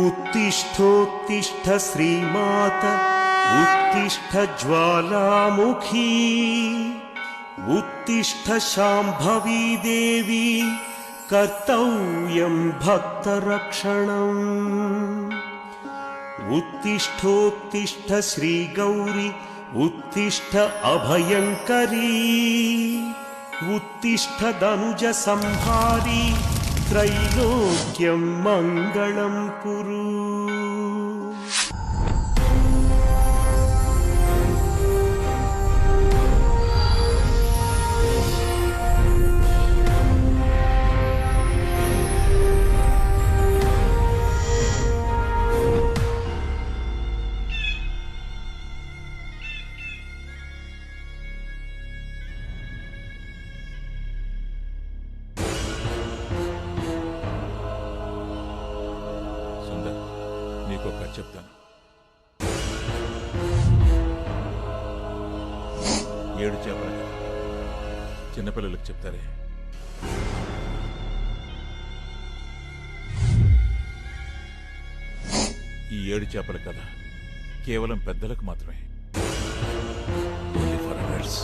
उत्तिष्ठोत्तिष्ठ श्रीमात उत्तिष्ठ ज्वालामुखी उत्तिष्ठ शाम्भवी देवी कर्तव्यं भक्तरक्षणम् उत्तिष्ठोत्तिष्ठ श्रीगौरी उत्तिष्ठ अभयंकरी उत्तिष्ठ धनुज संहारी त्रैलोक्यं मंगलं कुरु। నీకు కథ చెప్తాను. 7 చేపల కథ. చిన్నపిల్లలకు చెప్తారే. ఈ 7 చేపల కథ కేవలం పెద్దలకు మాత్రమే. Only for adults.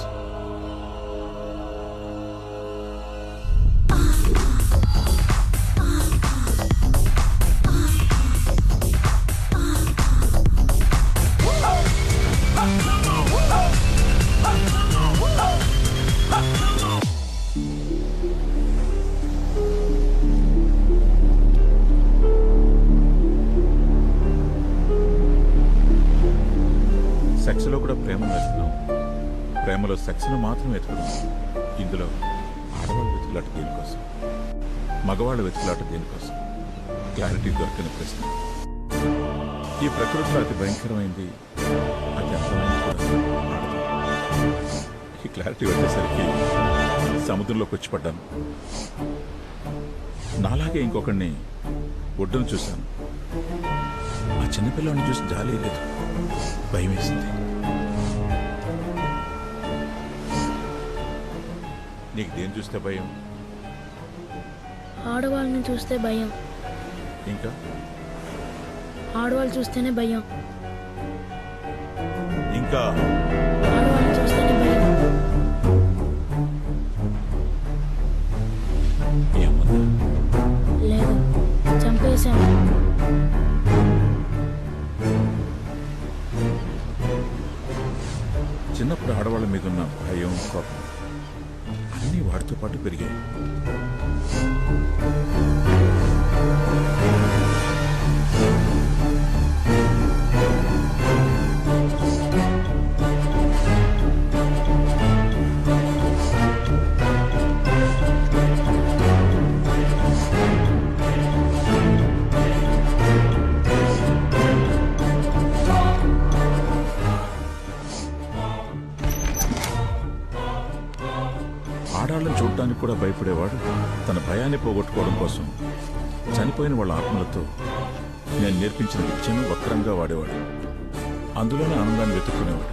సెక్స్లో కూడా ప్రేమను వెతుకుదాం. ప్రేమలో సెక్స్ను మాత్రం వెతుకుదాం. ఇందులో ఆడవాళ్ళు వెతుకులాట దేనికోసం, మగవాళ్ళు వెతుకులాట దేనికోసం? క్లారిటీ దొరకని ప్రశ్న. ఈ ప్రకృతిలో అతి భయంకరమైంది, అతి అందమైంది కూడా ఆడది. ఈ క్లారిటీ వచ్చేసరికి సముద్రంలోకి వచ్చి పడ్డాను. నాలాగే ఇంకొకడిని ఒడ్డును చూశాను. ఆ చిన్నపిల్లని చూసి జాలి లేదు, భయం వేసింది. నీకు దేని చూస్తే భయం? ఆడవాళ్ళని చూస్తే భయం. ఇంకా ఆడవాళ్ళు చూస్తేనే భయం. ఇంకా ఆడవాళ్ళని చూస్తేనే భయం. ఏమన్నా? లేదు, చంపేశాను. చిన్నప్పుడు ఆడవాళ్ళ మీద ఉన్న భయం, కోపం అన్నీ వాడితో పాటు పెరిగాయి. ఆడాళ్ళని చూడటానికి కూడా భయపడేవాడు తన భయాన్ని పోగొట్టుకోవడం కోసం చనిపోయిన వాళ్ళ ఆత్మలతో నేను నేర్పించిన విద్యను వక్రంగా వాడేవాడు. అందులోనే ఆనందాన్ని వెతుక్కునేవాడు.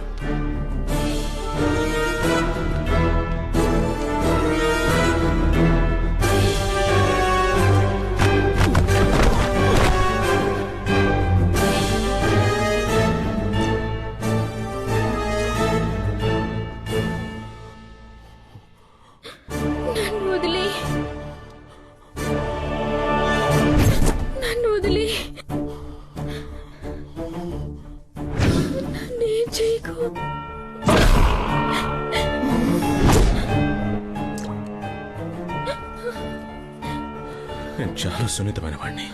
నేను చాలా సున్నితమైన వాడిని.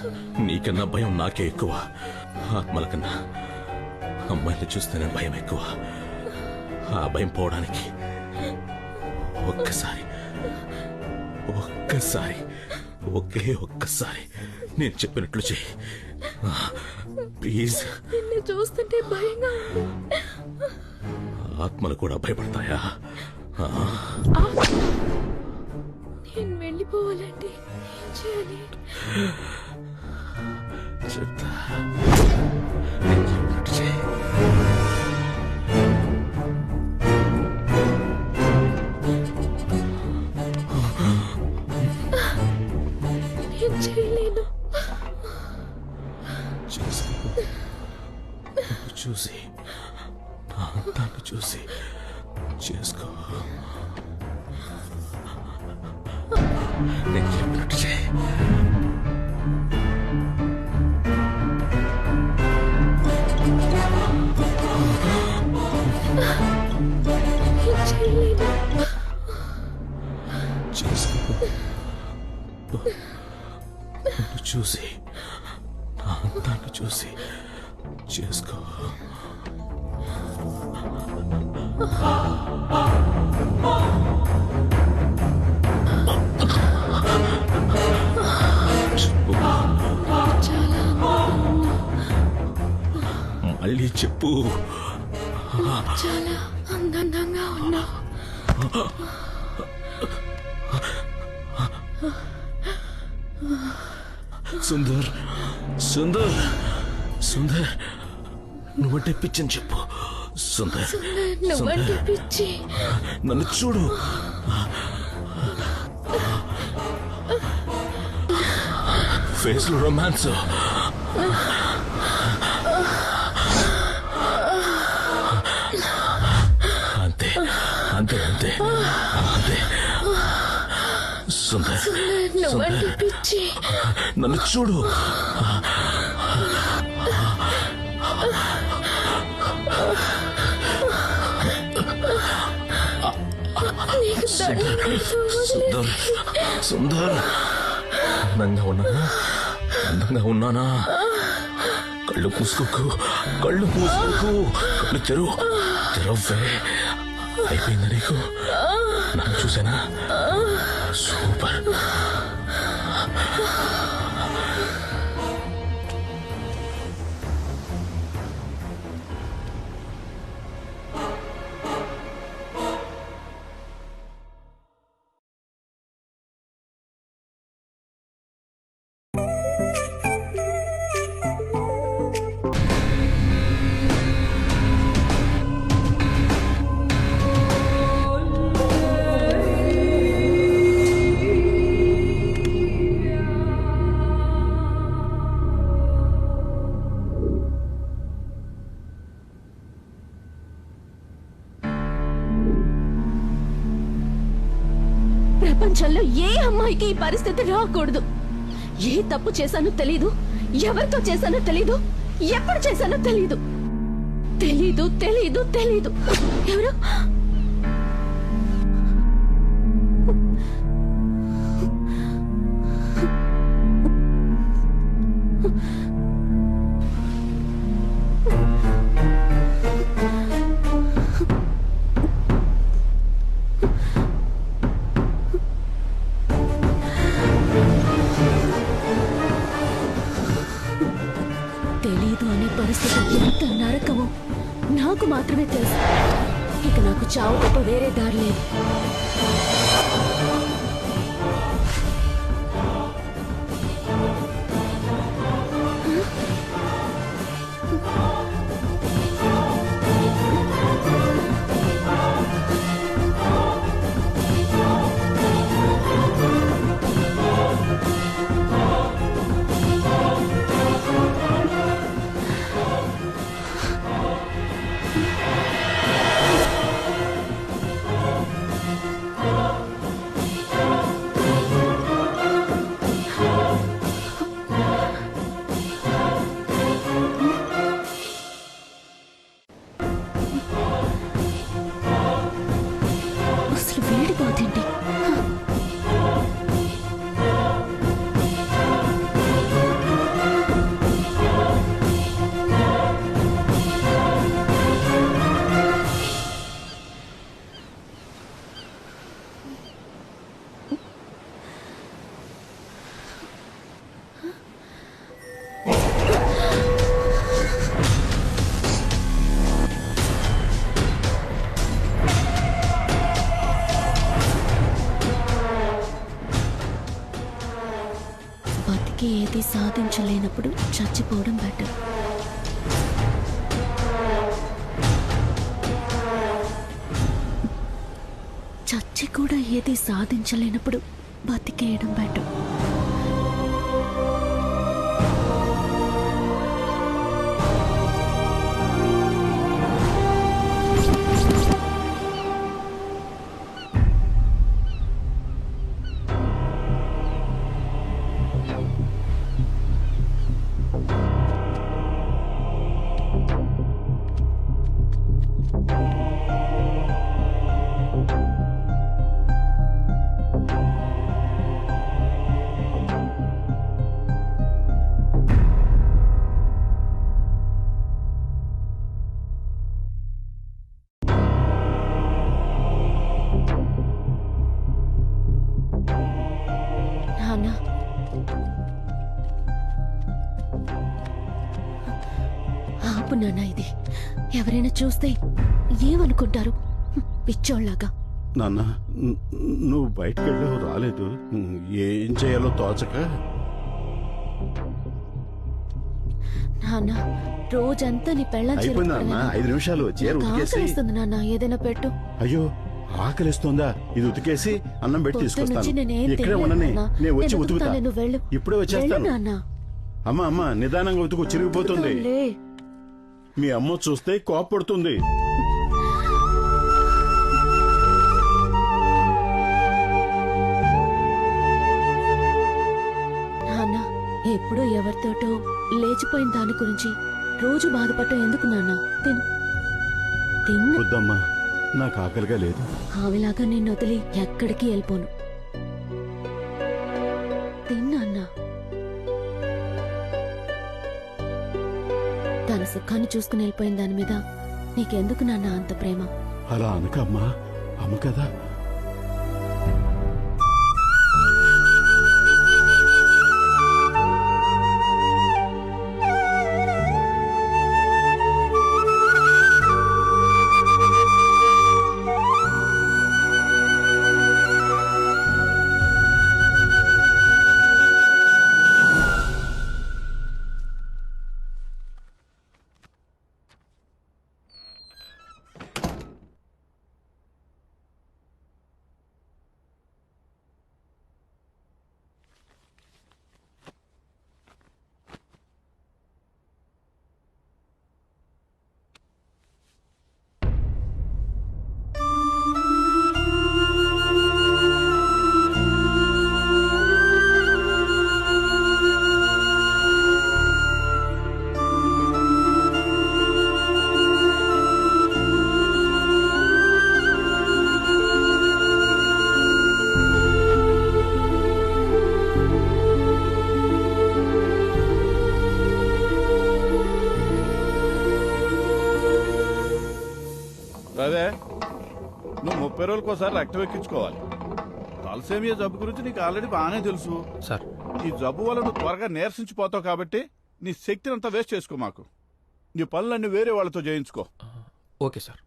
నీకన్నా భయం నాకే ఎక్కువ. ఆత్మల కన్నా అమ్మాయిని చూస్తేనే భయం ఎక్కువ. ఆ భయం పోవడానికి ఒక్కసారి ఒకే ఒక్కసారి నేను చెప్పినట్లు చెయ్యి ప్లీజ్. నిన్ను చూస్తుంటే భయంగా ఉంది. ఆత్మలు కూడా భయపడతాయా? నేను వెళ్ళిపోవాలంటే ఏం చేయాలి? చెప్తా, నేను చెప్పినట్టు చెయ్యి. నేను చేయలేను. చేసుకో. నన్ను చూసి నా అందాన్ని చూసి చేసుకో. నేను చెప్పినట్టు చేయి. చేసుకో. నన్ను చూసి నా అందాన్ని చూసి చేసుకో. మళ్ళీ చెప్పు. చాలా అందంగా ఉన్నా. సుందర్ సుందర్ సుందర్ నువ్వంటే పిచ్చని చెప్పు. సుందర్ నువ్వంటే పిచ్చి. నన్ను చూడు. ఫేస్ లో రొమాన్స్. అంతే అంతే అంతే అంతే. సుందర్ నువ్వంటే పిచ్చి. నన్ను చూడు. సుందర్ సుందర్ అందంగా ఉన్నానా? అందంగా ఉన్నానా? కళ్ళు మూసుకోకు, కళ్ళు మూసుకోకు, కళ్ళు తెరవ్వే. అయిపోయిందా నీకు? నన్ను చూసానా? సూపర్. ప్రపంచంలో ఏ అమ్మాయికి ఈ పరిస్థితి రాకూడదు. ఏ తప్పు చేశానో తెలీదు, ఎవరితో చేశానో తెలీదు, ఎప్పుడు చేశానో తెలీదు. తెలీదు తెలీదు తెలీదు. ఎవరు? తెలీదు అనే పరిస్థితి ఎంత నరకమో నాకు మాత్రమే తెలుసు. ఇక నాకు చావు తప్ప వేరే దారి లేదు. అసలు వేడి బాధేంటి? బతికి ఏది సాధించలేనప్పుడు చచ్చిపోవడం బెటర్. చచ్చి కూడా ఏది సాధించలేనప్పుడు బతికేయడం బెటర్. ఆపు నాన్న, ఇది ఎవరైనా చూస్తే ఏమనుకుంటారు? పిచ్చోళ్ళలాగా. నాన్న నువ్వు బయటకు వెళ్ళావు, రాలేదు. ఏం చేయాలో తోచక. నాన్న, రోజంతా నీ పెళ్ళం అయిపోయింది నాన్న, 5 నిమిషాలు చీర ఉతికేసి. ఆకలిస్తుంది నాన్న, ఏదైనా పెట్టు. అయ్యో ఆకలిస్తుందా? ఇది ఉతికేసి అన్నం పెట్టి పొద్దున్నుంచి తీసుకొస్తాను. నేనేం ఇక్కడే తినలేదు ఉండని, నాన్న. నేను వచ్చి నేను ఉతుకుతా. ఉతుకుతాను, నువ్వు వెళ్ళు. ఇప్పుడే వెళ్ళు వచ్చేస్తాను. నాన్న. అమ్మా నిదానంగా ఉతుకు, చిరిగిపోతుంది. ఉతుకుతానులే. మీ అమ్మ చూస్తే కోపడుతుంది. నాన్న, ఎప్పుడో ఎవరితోటో లేచిపోయిన దాని గురించి రోజు బాధపడటం ఎందుకు నాన్న? తిన్ను. వద్దమ్మా, నాకు ఆకలిగా లేదు. ఆవిలాగా నిన్ను వదిలి ఎక్కడికి వెళ్ళిపోను. తిన్నా. తన సుఖాన్ని చూసుకుని వెళ్ళిపోయిన దాని మీద నీకెందుకు నాన్న అంత ప్రేమ? అలా అనకమ్మా, అమ్మ కదా. అదే నువ్వు 30 రోజులకోసారి రక్తం ఎక్కించుకోవాలి. తలసేమియా జబ్బు గురించి నీకు ఆల్రెడీ బాగానే తెలుసు సార్. ఈ జబ్బు వల్ల నువ్వు త్వరగా నీరసించిపోతావు కాబట్టి నీ శక్తిని అంతా వేస్ట్ చేసుకో. మాకు నీ పనులన్నీ వేరే వాళ్ళతో చేయించుకో. Okay sir.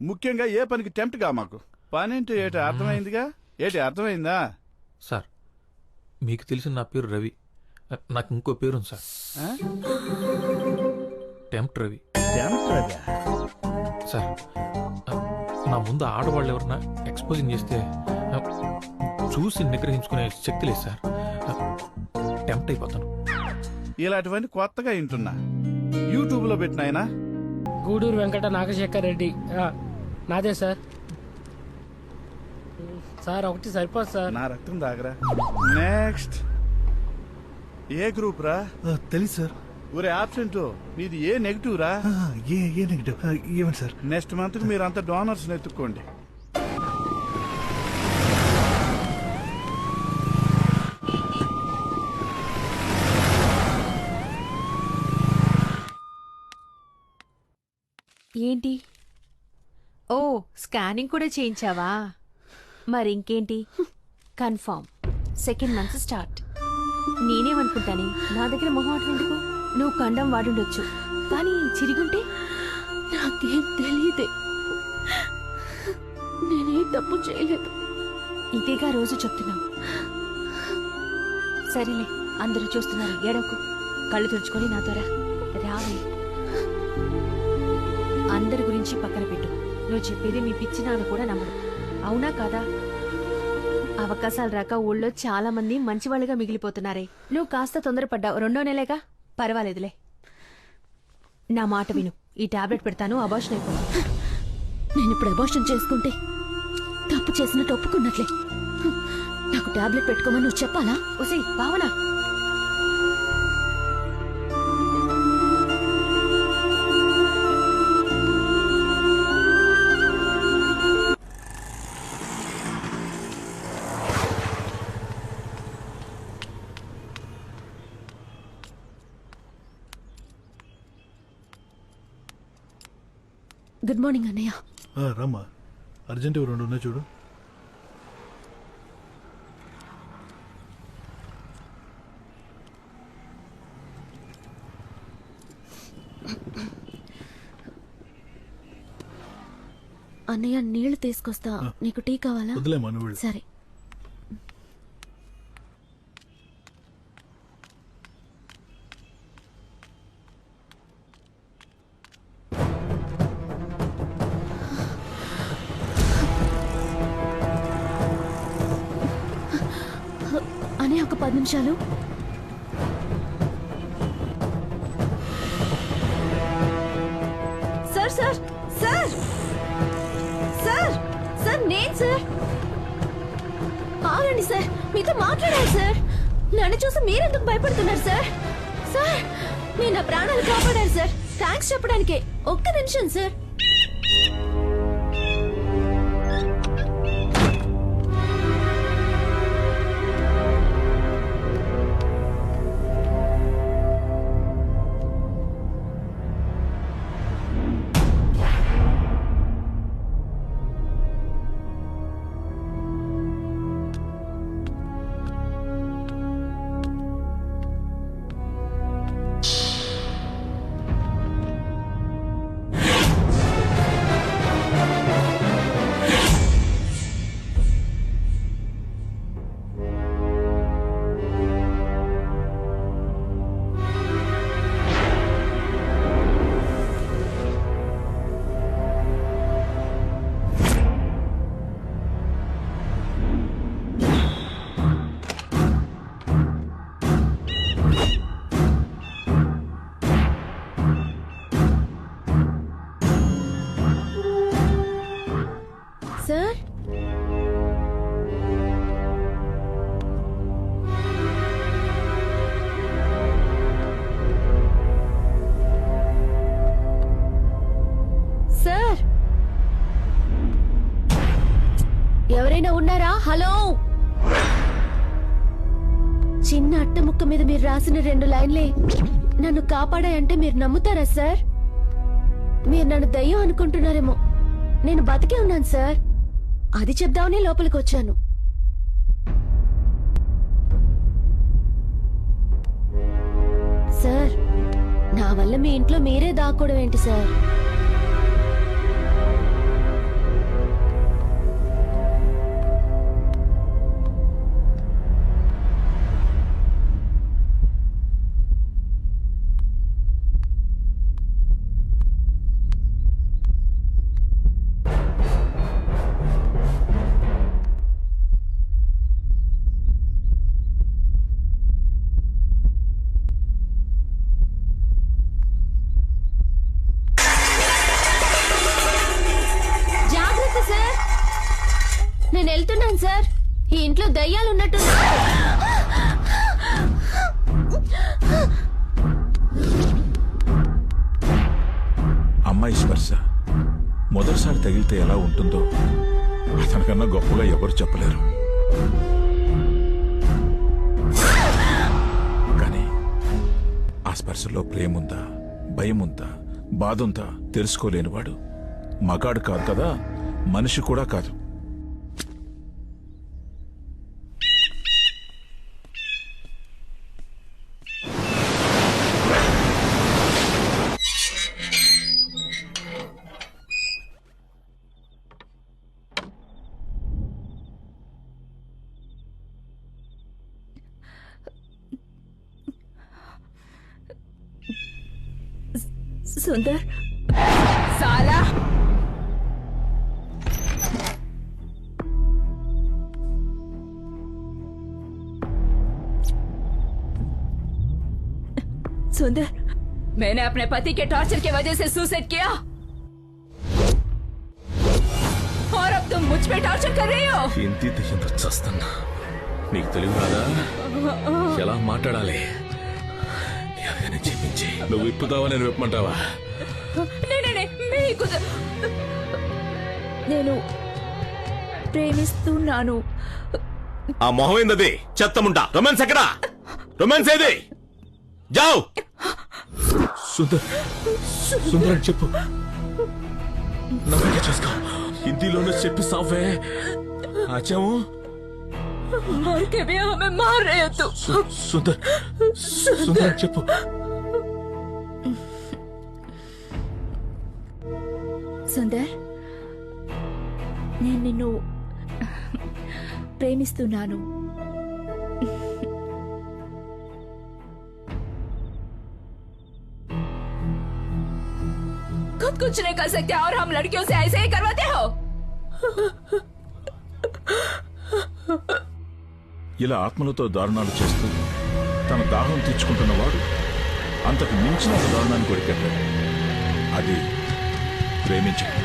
ముఖ్యంగా ఏ పనికి టెంప్ట్ గా మాకు. పని ఏంటి అర్థమైందిగా? అర్థమైందా సార్? మీకు తెలిసిన నా పేరు రవి. నాకు ఇంకో పేరు సార్, టెంప్ట్ రవి. సార్, నా ముందు ఆడవాళ్ళు ఎవరన్నా ఎక్స్పోజింగ్ చేస్తే చూసి నిగ్రహించుకునే శక్తి లేదు సార్. టెంప్ట్ అయిపోతాను. ఇలాంటివన్నీ కొత్తగా వింటున్నా. యూట్యూబ్ లో పెట్టినాయనా? గూడూరు వెంకట నాగశేఖర్ రెడ్డి. నాదే సార్. సార్ ఒకటి సరిపోదు సార్. నా రక్తం దాగరా. నెక్స్ట్ ఏ గ్రూప్ రా? తెలీదు సార్. ఒరే ఆబ్సెంట్, నీది ఏ నెగిటివ్ రా? ఏ నెగిటివ్ ఏమండి సార్? నెక్స్ట్ మంత్ కి మీరు అంత డోనర్స్ ఎత్తుక్కోండి. ఏంటి? ఓ, స్కానింగ్ కూడా చేయించావా? మరి ఇంకేంటి? Confirm second month start. నేనేమనుకుంటానే, నా దగ్గర మొహమాటం ఎందుకు? నువ్వు కండం వాడుండొచ్చు, కానీ చిరిగుంటే నాకేం తెలియదే. నేనే తప్పు చేయలేదు. ఇదేగా రోజు చెప్తున్నావు. సరేలే, అందరూ చూస్తున్నారు, ఏడవకు. కళ్ళు తుడుచుకొని నాతో రావే. అందరి గురించి పక్కన పెట్టు. నువ్వు చెప్పేది మీ పిచ్చి నాన్న కూడా నమ్మడు. అవునా కాదా? అవకాశాలు రాక ఊళ్ళో చాలా మంది మంచివాళ్ళుగా మిగిలిపోతున్నారే. నువ్వు కాస్త తొందరపడ్డావు. 2వ నెలేగా, పర్వాలేదులే. నా మాట విను. ఈ టాబ్లెట్ పెడతాను, అబార్షన్ అయిపోతుంది. నేను ఇప్పుడు అబార్షన్ చేసుకుంటే తప్పు చేసినట్టు ఒప్పుకున్నట్లే. నాకు టాబ్లెట్ పెట్టుకోమని నువ్వు చెప్పాలా? ఒసే భావన, గుడ్ మార్నింగ్ అన్నయ్య. రమ్మా, అర్జెంట్ 2 ఉన్నాయి చూడు. అన్నయ్య నీళ్లు తీసుకొస్తా. నీకు టీ కావాలా? వదిలేమా నువ్వు వెళ్ళు. సరే. అన్నయ్య ఒక 10 నిమిషాలు. Sir sir sir sir sir నేను సార్. ఆగండి సార్, మీతో మాట్లాడాలి సార్. నన్ను చూసి మీరెందుకు భయపడుతున్నారు సార్? సార్ మీరు నా ప్రాణాలు కాపాడారు సార్. థ్యాంక్స్ చెప్పడానికే. ఒక్క నిమిషం సార్. సార్ సార్ ఎవరైనా ఉన్నారా? హలో. చిన్న అట్ట ముక్క మీద మీరు రాసిన 2 లైన్లే నన్ను కాపాడాయంటే మీరు నమ్ముతారా సార్? మీరు నన్ను దయ్యం అనుకుంటున్నారేమో. నేను బతికే ఉన్నాను సార్. అది చెప్దామని లోపలికి వచ్చాను. సార్ నా వల్ల మీ ఇంట్లో మీరే దాక్కోవడం ఏంటి సార్? నేను వెళ్తున్నాను సార్. ఈ ఇంట్లో దయ్యాలు ఉన్నట్టు. అమ్మాయి స్పర్శ మొదటిసారి తగిలితే ఎలా ఉంటుందో అతనికన్నా గొప్పగా ఎవరు చెప్పలేరు. కానీ ఆ స్పర్శలో ప్రేముందా, భయముందా, బాధుందా తెలుసుకోలేనివాడు మగాడు కాదు కదా, మనిషి కూడా కాదు. సుందర్ సాలా सुंदर, मैंने अपने पति के टॉर्चर की वजह से सुसाइड किया और अब तुम मुझ पे टॉर्चर कर रही हो. ఇంటి దయ్యంతో చస్తున్నా. నీకు తెలివి రాదా ఎలా మాట్లాడాలి? ఎవరైనా చెప్పించి నువ్వు ఇప్పుతావా, నేను విప్పమంటావా? నేను ప్రేమిస్తున్నాను. ఆ మొహం ఏందది? చెత్తముంటా. రొమాన్స్ ఎక్కడా? రొమాన్స్ ఏది? జావ్. సుందర్ సుందర్ అని చెప్పు. నమ్మకం చేసుకో. హిందీలోనే చెప్పి సాఫే ఆచాము. मर के भी हमें मार रहे हो तुम. సుందర్ సుందర్ అని చెప్పు. सुंदर నేను నిన్ను ప్రేమిస్తున్నాను. खुद कुछ नहीं कर सकते और हम लड़कियों से ऐसे ही करवाते हो. ఇలా ఆత్మలతో దారుణాలు చేస్తూ తన దాహం తీర్చుకుంటున్నవాడు అంతకు మించిన ఒక దారుణాన్ని కొరికెట్టాడు. అది ప్రేమించడం.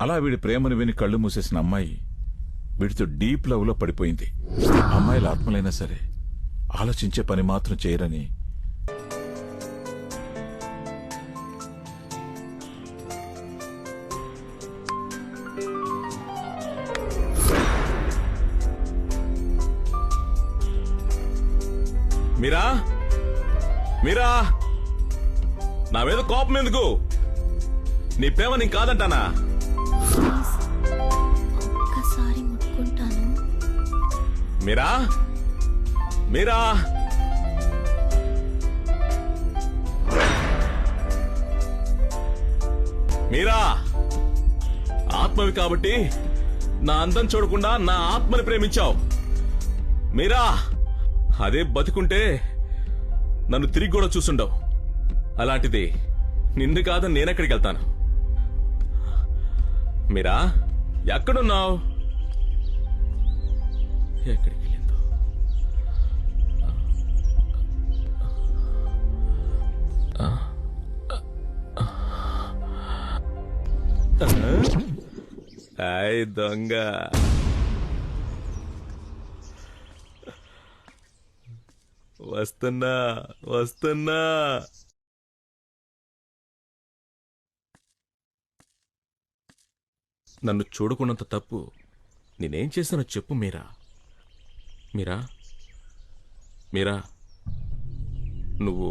అలా వీడి ప్రేమను విని కళ్ళు మూసేసిన అమ్మాయి వీడితో డీప్ లవ్ లో పడిపోయింది. అమ్మాయిల ఆత్మలైనా సరే ఆలోచించే పని మాత్రం చేయరని మీరా మీరా నా మీద కోపం ఎందుకు? నీ ప్రేమ నీకు కాదంటానా? ఒక్కసారి ముట్టుకుంటాను. మీరా మీరా మీరా ఆత్మవి కాబట్టి నా అందం చూడకుండా నా ఆత్మని ప్రేమించావు. మీరా అదే బతుకుంటే నన్ను తిరిగి కూడా చూసుండవు. అలాంటిది నిన్ను కాదని నేనెక్కడికి వెళ్తాను? మీరా ఎక్కడున్నావు? ఎక్కడికి వెళ్ళిందో? హాయ్ దొంగ, వస్తున్నా వస్తున్నా. నన్ను చూడకున్నంత తప్పు నేనేం చేశానో చెప్పు మీరా. మీరా మీరా నువ్వు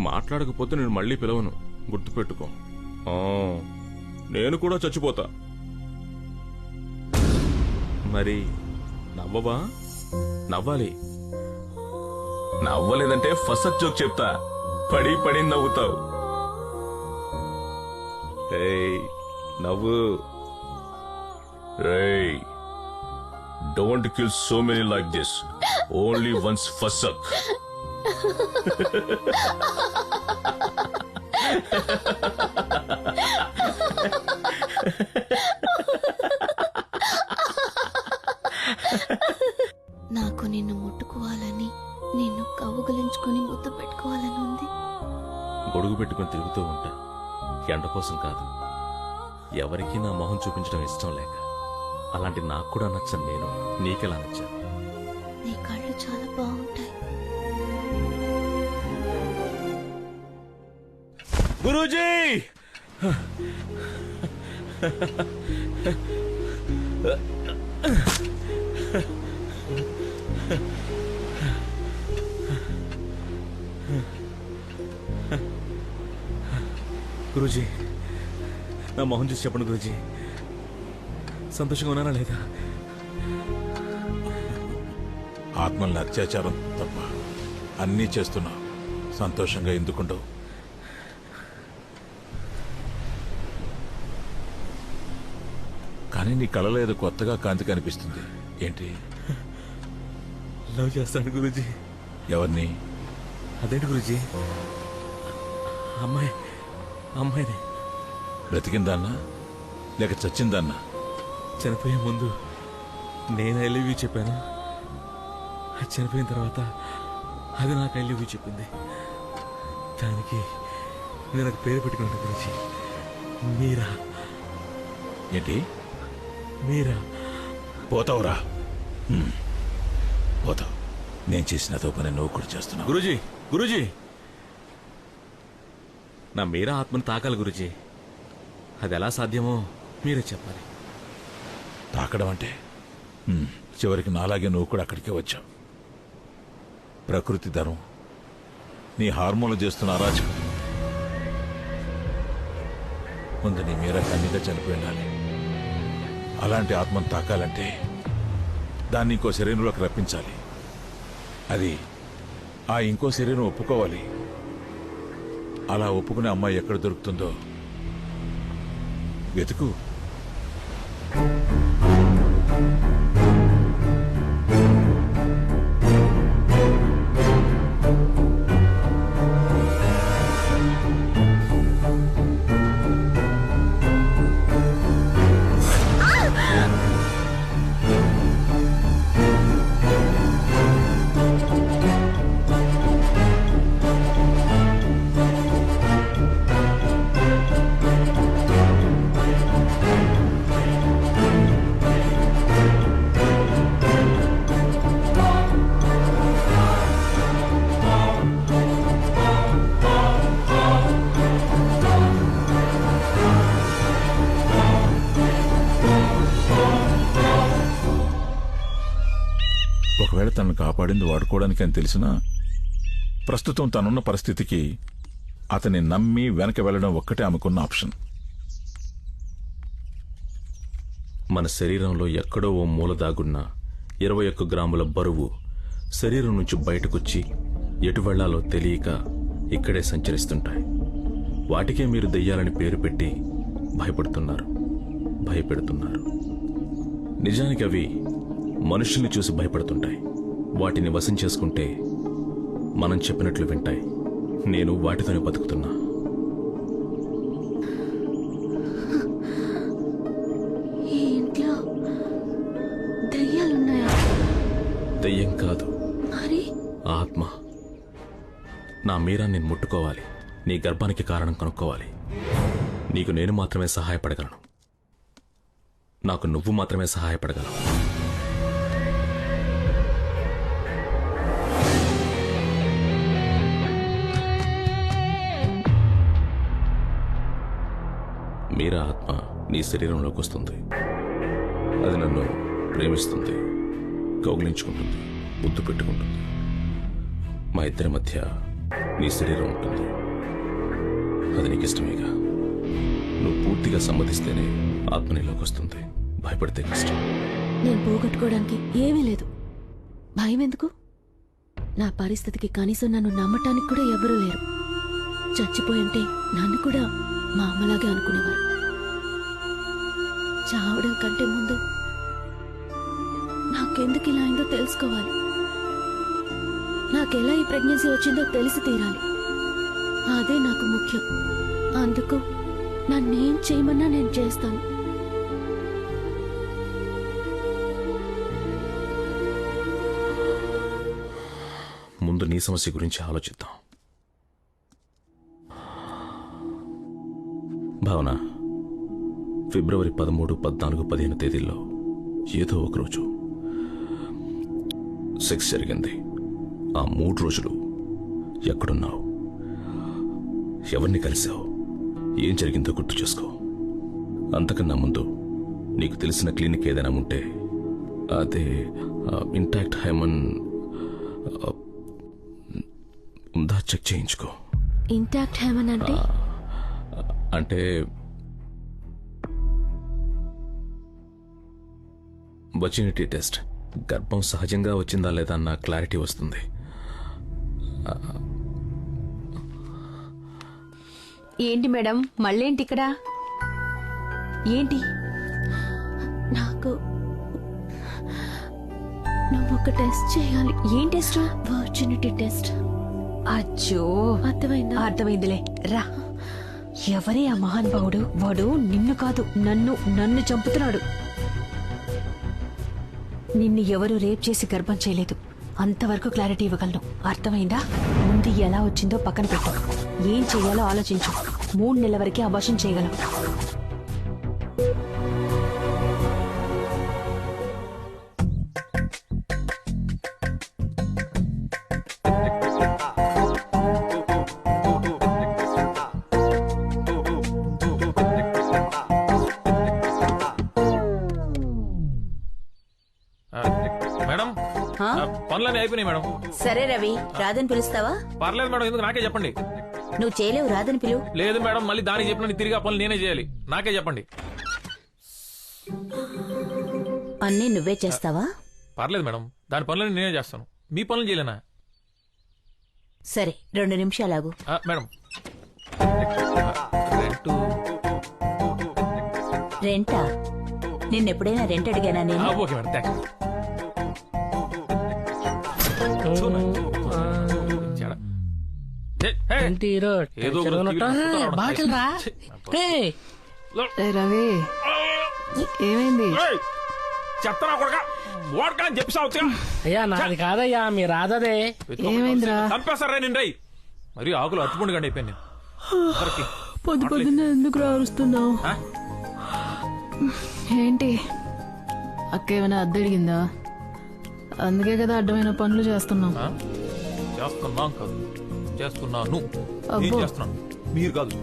మాట్లాడకపోతే నేను మళ్ళీ పిలవను, గుర్తుపెట్టుకో. నేను కూడా చచ్చిపోతా. మరి నవ్వవా? నవ్వాలి. నవ్వలేదంటే ఫస్ట్ జోక్ చెప్తా, పడి పడి నవ్వుతావు. నవ్వు. Hey, don't kill so many like this. Only once first suck. నాకు నిన్ను ముట్టుకోవాలని, నిన్ను కౌగిలించుకుని ముద్దు పెట్టుకోవాలని ఉంది. గొడుగు పెట్టుకుని తిరుగుతూ ఉంటా, ఎండ కోసం కాదు. ఎవరికీ నా మొహం చూపించడం ఇష్టం లేక. అలాంటి నాకు కూడా నచ్చను నేను. నీకెలా నచ్చాను? నీ కళ్ళు చాలా బాగుంటాయి. గురూజీ! గురూజీ, నా మొహం చూసి చెప్పండి గురూజీ, సంతోషంగా ఉన్నానా లేదా? ఆత్మల్ని అత్యాచారం తప్ప అన్నీ చేస్తున్నావు, సంతోషంగా ఎందుకుంటావు? కానీ నీ కళలో ఏదో కొత్తగా కాంతి కనిపిస్తుంది. ఏంటి? లవ్ చేస్తాను గురూజీ. ఎవరిని? అదేంటి గురూజీ? అమ్మాయి అమ్మాయిని. బ్రతికిందాన్నా లేక చచ్చిందాన్నా? చనిపోయే ముందు నేను ఐ లవ్ యూ చెప్పాను. అది చనిపోయిన తర్వాత అది నాకు ఐ లవ్ యూ చెప్పింది. దానికి నేను నాకు పేరు పెట్టుకున్న గురించి మీరా. ఏంటి? మీరా. పోతావురా, పోతావు. నేను చేసిన అదో పని నువ్వు కూడా చేస్తున్నావు. గురూజీ, గురూజీ, నా మీరా ఆత్మను తాకాలి గురూజీ. అది ఎలా సాధ్యమో మీరే చెప్పాలి. తాకడం అంటే చివరికి నాలాగే నువ్వు కూడా అక్కడికే వచ్చావు. ప్రకృతి ధర్మం, నీ హార్మోన్లు చేస్తున్న అరాచకం. ముందు నీ మీరా కన్నీగా చనిపోయి ఉండాలి. అలాంటి ఆత్మను తాకాలంటే దాన్ని ఇంకో శరీరంలోకి రప్పించాలి. అది ఆ ఇంకో శరీరం ఒప్పుకోవాలి. అలా ఒప్పుకునే అమ్మాయి ఎక్కడ దొరుకుతుందో వెతుకు. ఒకవేళ తనను కాపాడింది వాడుకోవడానికి అని తెలిసినా ప్రస్తుతం తనున్న పరిస్థితికి అతన్ని నమ్మి వెనక వెళ్లడం ఒక్కటే ఆమెకున్న ఆప్షన్. మన శరీరంలో ఎక్కడో ఓ మూల దాగున్న 21 గ్రాముల బరువు శరీరం నుంచి బయటకొచ్చి ఎటు వెళ్లాలో తెలియక ఇక్కడే సంచరిస్తుంటాయి. వాటికే మీరు దెయ్యాలని పేరు పెట్టి భయపెడుతున్నారు. నిజానికి అవి మనుషుల్ని చూసి భయపడుతుంటాయి. వాటిని వశం చేసుకుంటే మనం చెప్పినట్లు వింటాయి. నేను వాటితోనే బతుకుతున్నా. ఈ ఇంట్లో దయ్యాలున్నాయా? దయ్యం కాదు, మరి ఆత్మ. నా మీరా నేను ముట్టుకోవాలి. నీ గర్భానికి కారణం కనుక్కోవాలి. నీకు నేను మాత్రమే సహాయపడగలను. నాకు నువ్వు మాత్రమే సహాయపడగలవు. మీరా ఆత్మ నీ శరీరంలోకి వస్తుంది. అది నన్ను ప్రేమిస్తుంది, కౌగిలించుకుంటుంది, ముద్దు పెట్టుకుంటుంది. మా ఇద్దరి మధ్య నీ శరీరం ఉంటుంది. అది నీకు ఇష్టమేగా. నువ్వు పూర్తిగా సమ్మతిస్తేనే ఆత్మ నీలోకి వస్తుంది. భయపడితే కష్టం. నేను పోగొట్టుకోవడానికి ఏమీ లేదు. భయం ఎందుకు? నా పరిస్థితికి కనీసం నన్ను నమ్మటానికి కూడా ఎవరూ లేరు. చచ్చిపోయింటే నన్ను కూడా మా అమ్మలాగే అనుకునేవారు. చావడం కంటే ముందు నాకెందుకు ఇలా అయిందో తెలుసుకోవాలి. నాకెలా ఈ ప్రెగ్నెన్సీ వచ్చిందో తెలిసి తీరాలి. అదే నాకు ముఖ్యం. అందుకు నన్నేం చేయమన్నా నేను చేస్తాను. ముందు నీ సమస్య గురించి ఆలోచిద్దాం. భావన, ఫిబ్రవరి 13, 14, 15 తేదీల్లో ఏదో ఒకరోజు సెక్స్ జరిగింది. ఆ 3 రోజులు ఎక్కడున్నావు? ఎవరిని కలిసావు? ఏం జరిగిందో గుర్తు చేసుకో. అంతకన్నా ముందు నీకు తెలిసిన క్లినిక్ ఏదైనా ఉంటే అదే ఇంటాక్ట్ హైమన్ ఉందా చెక్ చేయించుకో. ఇంటాక్ట్ హైమన్ అంటే? అంటే వర్జినిటీ టెస్ట్. గర్భం సహజంగా వచ్చిందా లేదా అన్న క్లారిటీ వస్తుంది. ఏంటి మేడం, మళ్ళేంటి ఇక్కడ? ఏంటి? నాకు నువ్వు ఒక టెస్ట్ చేయాలి. ఏం టెస్ట్? Virginity test. అచ్చో, అర్థమైందా? అర్థమైందిలే, రా. ఎవరే ఆ మహానుభావుడు? వాడు నిన్ను కాదు నన్ను చంపుతున్నాడు. నిన్ను ఎవరు రేప్ చేసి గర్భం చేయలేదు. అంతవరకు క్లారిటీ ఇవ్వగలను. అర్థమైందా? ముందు ఎలా వచ్చిందో పక్కన పెట్టు. ఏం చెయ్యాలో ఆలోచించు. 3 నెలల వరకే అబార్షన్ చేయగలం. మేడం పనులన్నీ అయిపోయినాయి మేడం. సరే రవి, రాదని పిలుస్తావా? పర్లేదు మేడం, ఎందుకు నాకే చెప్పండి. నువ్వు చేయలేవు, రాదని పిలువు. లేదు మేడం, మళ్ళీ దానికి చెప్పిన తిరిగి ఆ పనులు నేనే చేయాలి. నాకే చెప్పండి. అన్నీ నువ్వే చేస్తావా? పర్లేదు మేడం, దాని పనులన్నీ నేనే చేస్తాను. మీ పనులు చేయలేనా? సరే 2 నిమిషాలు ఆగు. మేడం రెంటా? నిన్నెప్పుడైనా రెంట్ అడిగానా నేను? Okay madam, thanks. రవి ఏమైంది? చెప్తానా కొడక ఓడకని చెప్పి అయ్యా నాది కాదయ్యా, మీ రాధదే. ఏమైందిరా? చంపేస్తారా నిండై మరి ఆకులు అట్టుకుండు గండి అయిపోయింది. పొద్దున్న ఎందుకు రారుస్తున్నావు? ఏంటి అక్క ఏమైనా అద్దె అడిగిందా? అందుకే కదా అడ్డమైన పనులు చేస్తున్నాం. చేస్తున్నాం కాదు, చేస్తున్నాను. చేస్తున్నాను, మీరు కాదు.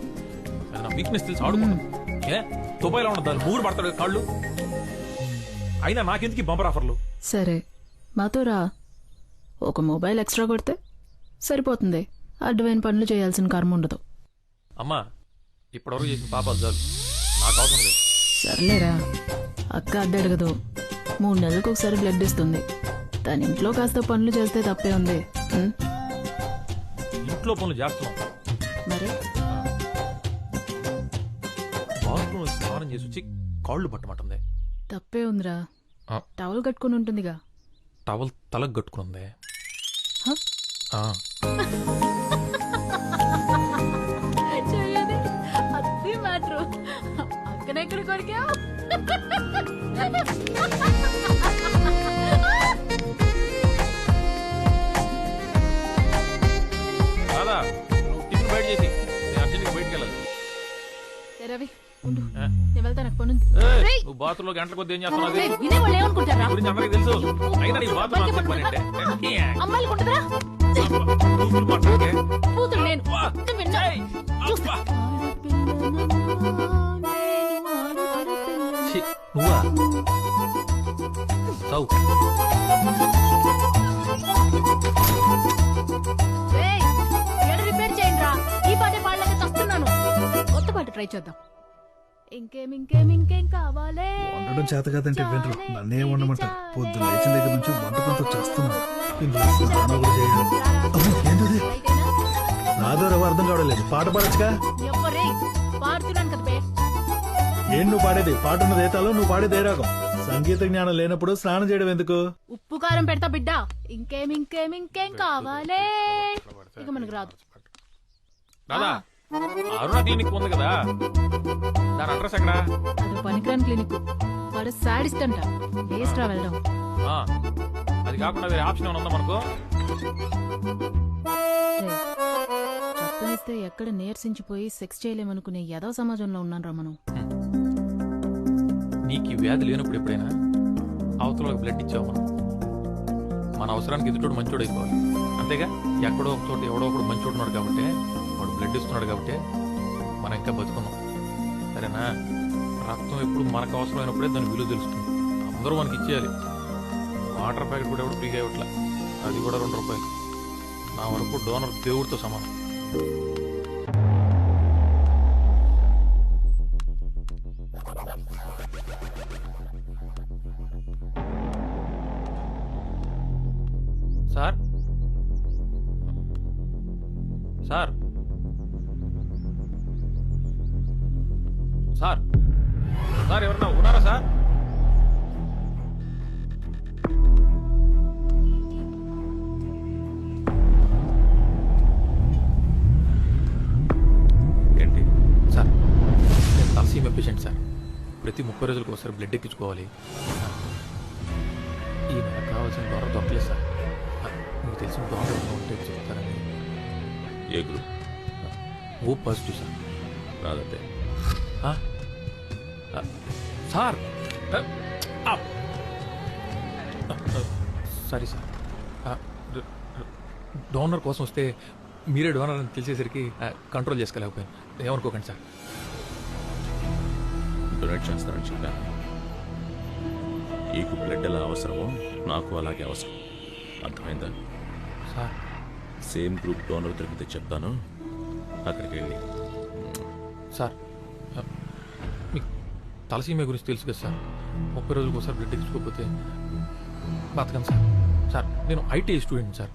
వీక్నెస్ తెలిసి ఆడుకుంటాను. ఏ దుబాయ్లో ఉండదు, 3 పడతాడు కాళ్ళు. అయినా నాకెందుకు బంపర్ ఆఫర్లు? సరే మాతో రా, ఒక మొబైల్ ఎక్స్ట్రా కొడితే సరిపోతుంది. అడ్డమైన పనులు చేయాల్సిన కర్మ ఉండదు. అమ్మా ఇప్పటివరకు చేసిన పాపాలు చాలు, నాకు అవసరం లేదు. సర్లేరా, అక్క అద్దె అడగదు. 3 నెలలకు ఒకసారి బ్లడ్ ఇస్తుంది. తన ఇంట్లో కాస్త పనులు చేస్తే తప్పే ఉంది. ఇంట్లో పనులు చేస్తున్నాం మరి బాత్రూమ్ స్నానం చేసి వచ్చి కాళ్ళు పట్టమంటుంది. తప్పే ఉందిరా, టవల్ కట్టుకుని ఉంటుందిగా. టవల్ తలకు కట్టుకుంది. అక్కడెక్కడ కొరికా? రాదా టిఫిన్ బయట చేసి నేను అర్జెంట్గా బయటకు వెళ్ళాలి. రవి ఉండు, నేను వెళ్తాను, నాకు పనుంది. నువ్వు బాత్రూమ్ లో గంటల కొద్ది ఏం చేస్తున్నావు? వినేవాళ్ళు ఏమనుకుంటారా? గురించి అందరికీ తెలుసు. అయినా నీ బాత్రూమ్ పని అంటే అమ్మాయిలు ఉంటుందిరా, కూతురు నేను. నువ్వా చౌ రిపేర్ చేయండి రా, ఈ పాటే పాడలేక చస్తున్నాను. కొత్త పాట ట్రై చేద్దాం. ఇంకేం కావాలే? వండడం చేత కాదంటే వినరు, నన్నే వండమంటారు. పొద్దున్న లేచిన దగ్గర నుంచి వంట కొంత చేస్తున్నాను. నాదో రవ్వ అర్థం కావడలేదు. పాట పాడచ్చుగా. పాడుతున్నాను కదా. ఏం నువ్వు పాడేది? పాట ఉన్నది ఏతాలో, నువ్వు పాడేది ఏ రాగం? సంగీత జ్ఞానం లేనప్పుడు స్నానం చేయడం ఎందుకు? ఉప్పు కారం పెడతా బిడ్డ. ఇంకేం కావాలే? ఇక మనకు రాదు. దాదా అరుణ క్లినిక్ ఉంది కదా, దాని అడ్రస్ ఎక్కడ? అది పనికిరాని క్లినిక్. వాడు సాడిస్ట్ అంట. వేస్ట్ రా వెళ్ళడం. అది కాకుండా వేరే ఆప్షన్ ఏమైనా ఉందా మనకు? చెప్పనిస్తే ఎక్కడ నీరసించిపోయి సెక్స్ చేయలేమనుకునే ఏదో సమాజంలో ఉన్నాను రా మనం. నీకు ఈ వ్యాధి లేనప్పుడు ఎప్పుడైనా అవతల బ్లడ్ ఇచ్చావు మనం. మన అవసరానికి ఎదుటోడు మంచోడు అయిపోవాలి, అంతేగా? ఎక్కడో ఒక చోట ఎవడో ఒకడు మంచోడు ఉన్నాడు కాబట్టి, వాడు బ్లడ్ ఇస్తున్నాడు కాబట్టి మనం ఇంకా బతుకున్నాం. సరేనా? రక్తం ఎప్పుడు మనకు అవసరమైనప్పుడే దాని విలువ తెలుస్తుంది. అందరూ మనకి ఇచ్చేయాలి. వాటర్ ప్యాకెట్ కూడా ఎవడు ఫ్రీగా ఇవ్వట్లా, అది కూడా 2 రూపాయలు. నా వరకు డోనర్ దేవుడితో సమానం. సార్ సార్ సార్ సార్ ఎవరన్నా ఉన్నారా సార్? ఏంటి ప్రతి 30 రోజులకు ఒకసారి బ్లడ్ ఎక్కించుకోవాలి. ఈ నెల కావాల్సిన డోనర్ దొరకలేదు సార్. మీకు తెలిసిన డోనర్ ఏమైనా ఉంటే చెప్తారని. ఏ గ్రూప్? O positive sir. రాదంటే సార్ సారీ సార్. డోనర్ కోసం వస్తే మీరే డోనర్ అని తెలిసేసరికి కంట్రోల్ చేసుకోలేకపోయాను. ఏమనుకోకండి సార్. డొనేట్ చేస్తారని చెప్పాను. నీకు బ్లడ్ ఎలా అవసరమో నాకు అలాగే అవసరం. అర్థమైందా సార్? సేమ్ గ్రూప్ డోనర్ దొరికితే చెప్తాను, అక్కడికి వెళ్ళి. సార్ మీకు తలసీమ గురించి తెలుసు కదా సార్. 30 రోజులకు ఒకసారి బ్లడ్ ఎక్కించుకోకపోతే బతకను సార్. సార్ నేను IT student sir.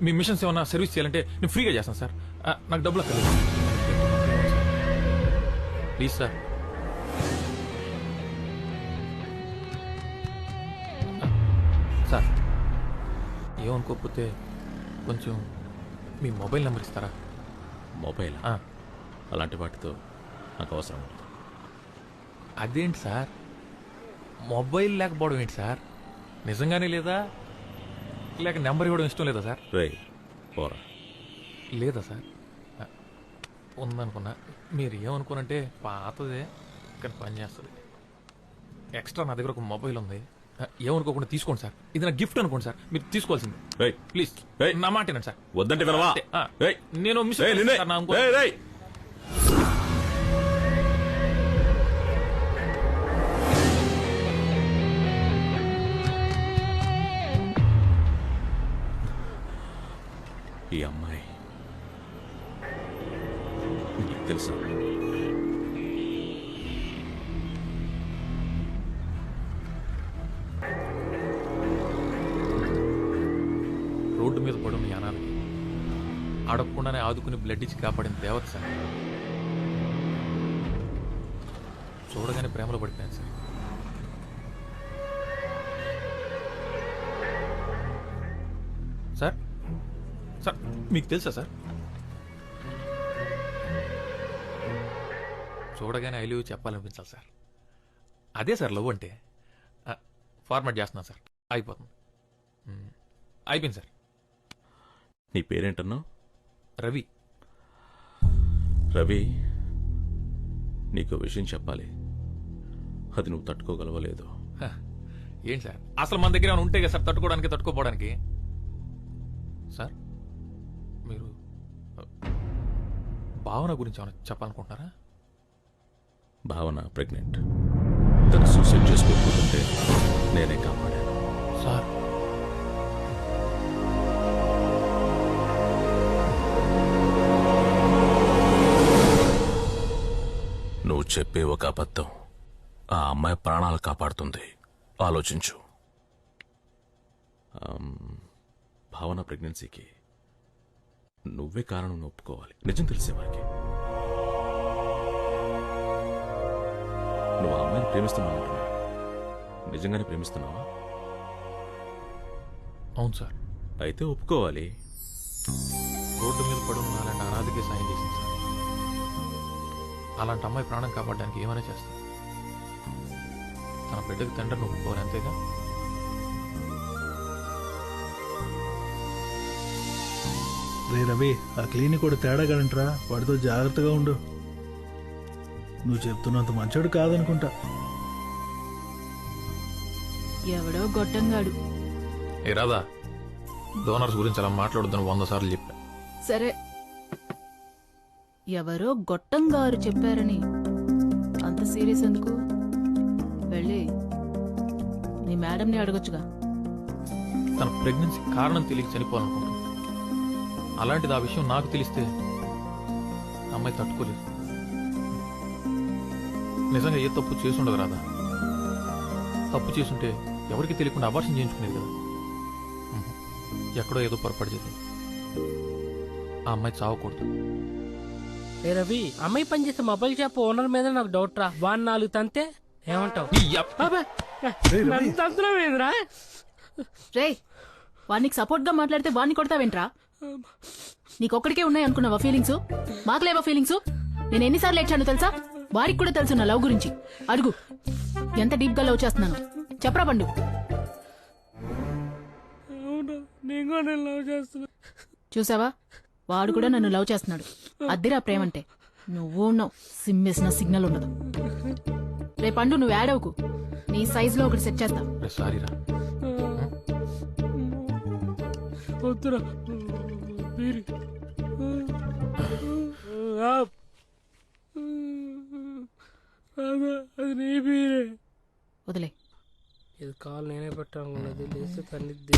Me machines ఏమన్నా సర్వీస్ చేయాలంటే నేను ఫ్రీగా చేస్తాను సార్. నాకు డబ్బులు అక్కర్లేదు. Please sir. సార్ ఏమనుకోకపోతే కొంచెం మీ మొబైల్ నెంబర్ ఇస్తారా? మొబైల్? అలాంటి వాటితో నాకు అవసరం ఉండదు. అదేంటి సార్, మొబైల్ లేకపోవడం ఏంటి సార్? నిజంగానే లేదా, లేక నెంబర్ ఇవ్వడం ఇష్టం లేదా సార్? పోరా. లేదా సార్? ఉందనుకున్నా. మీరు ఏమనుకోనంటే పాతదే కానీ పని చేస్తుంది. ఎక్స్ట్రా నా దగ్గర ఒక మొబైల్ ఉంది. ఏమనుకోకుండా తీసుకోండి సార్. ఇది నా గిఫ్ట్ అనుకోండి సార్. మీరు తీసుకోవాల్సింది. ప్లీజ్ నా మాట వినండి సార్. వద్దంటే వినవా? నేను మిస్ ఈ అమ్మాయి నీకు తెలుసా? రోడ్డు మీద పడున్న యానానికి అడగకుండానే ఆదుకుని బ్లడ్ ఇచ్చి కాపాడిన దేవత సార్. చూడగానే ప్రేమలో పడిపోయాను సార్. సార్ సార్ మీకు తెలుసా సార్? చూడగానే ఐ లవ్ యూ చెప్పాలనిపించాలి సార్. అదే సార్ లవ్ అంటే. ఫార్మాట్ చేస్తున్నాను సార్. అయిపోతుంది. అయిపోయింది సార్. నీ పేరేంటన్నావు? రవి. రవి, నీకు విషయం చెప్పాలి. అది నువ్వు తట్టుకోగలవలేదు. ఏంటి సార్, అసలు మన దగ్గర ఏమైనా ఉంటే కదా సార్ తట్టుకోవడానికి, తట్టుకోపోవడానికి. సార్ మీరు భావన గురించి ఏమైనా చెప్పాలనుకుంటున్నారా? భావన ప్రెగ్నెంట్. తను సూసైడ్ చేసుకోకపోతుంటే నేనే కాపాడాను. సార్ నువ్వు చెప్పే ఒక అబద్ధం ఆ అమ్మాయి ప్రాణాలు కాపాడుతుంది. ఆలోచించు. భావన ప్రెగ్నెన్సీకి నువ్వే కారణం ఒప్పుకోవాలి, నిజం తెలిసేవారికి. నువ్వు ఆ అమ్మాయిని ప్రేమిస్తున్నావు అంటున్నా. నిజంగానే ప్రేమిస్తున్నావా? అవును సార్. అయితే ఒప్పుకోవాలి. రోడ్డు మీద పడున్న అలాంటి అనాథకి సాయం చేసింది సార్. అలాంటి అమ్మాయి ప్రాణం కాపాడడానికి ఏమైనా చేస్తాను. తన బిడ్డకి తండ్రిని ఒప్పుకోవాలి, అంతేగా. రే రవి, ఆ క్లినిక్ కూడా తేడాగలంటరా. వాడితో జాగ్రత్తగా ఉండు. నువ్వు చెప్తున్నంత మంచోడు కాదనుకుంటా. ఎవడో గొట్టంగాడు. ఏ రాదా, డోనర్స్ గురించి అలా మాట్లాడొద్దని 100 సార్లు చెప్పా. సరే, ఎవరో గొట్టంగారు చెప్పారని అంత సీరియస్ ఎందుకు? వెళ్ళి నీ మేడంని అడగొచ్చుగా. తన ప్రెగ్నెన్సీ కారణం తెలియక చనిపోవాలనుకుంటున్నాను. అలాంటిది ఆ విషయం నాకు తెలిస్తే అమ్మాయి తట్టుకోలేదు. నిజంగా ఏ తప్పు చేసుండదు రాదా. తప్పు చేసుంటే ఎవరికి తెలియకుండా అబార్షన్ చేయించుకునేది కదా. ఎక్కడో ఏదో పొరపాటు జరిగింది. ఆ అమ్మాయి చావకూడదు. ఏ రవి, అమ్మాయి పనిచేసే మొబైల్ షాప్ ఓనర్ మీద నాకు డౌట్ రా. వాడిని 4 తంతే ఏమంటావు? రే, వాడికి సపోర్ట్ గా మాట్లాడితే వాడిని కొడతావేంట్రా? నీకొక్కడికే ఉన్నాయి అనుకున్నావా ఫీలింగ్స్? మాకు లేవా ఫీలింగ్స్? నేను ఎన్నిసార్లు ఏడ్చాను తెలుసా? వారికి కూడా తెలుసు నా లవ్ గురించి. అడుగు, ఎంత డీప్ గా లవ్ చేస్తున్నాను చెప్పరా పండు. చూసావా, వాడు కూడా నన్ను లవ్ చేస్తున్నాడు. అద్దిరా ప్రేమంటే. నువ్వు ఉన్నావు, సిమ్మేసిన సిగ్నల్ ఉండదు. రేపు పండు నువ్వు యాడ్ అవ్వకు, నీ సైజ్ లో ఒకటి సెట్ చేస్తా. సారీరా. వదిలే. ఇది కాల్ నేనే పెట్టాను, లేస్తే తన్నిద్ది.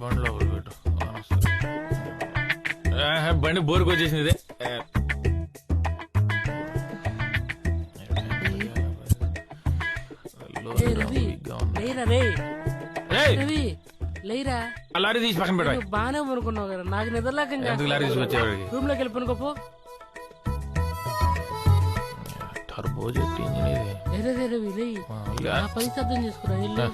బండిలో పెట్టు. బండి బోరుకు వచ్చేసింది ఇదే. లేరా లారీ తీసి పక్కన పెట్టాలి. బానే అనుకున్నావు కదా, నాకు నిద్రలేక లారీ తీసుకొచ్చేవాడికి రూమ్ లోకి వెళ్ళి పనుకోపో. టర్బో జెట్ ఇంజిన్ ఇది. పైసా అర్థం చేసుకురా ఇల్లు.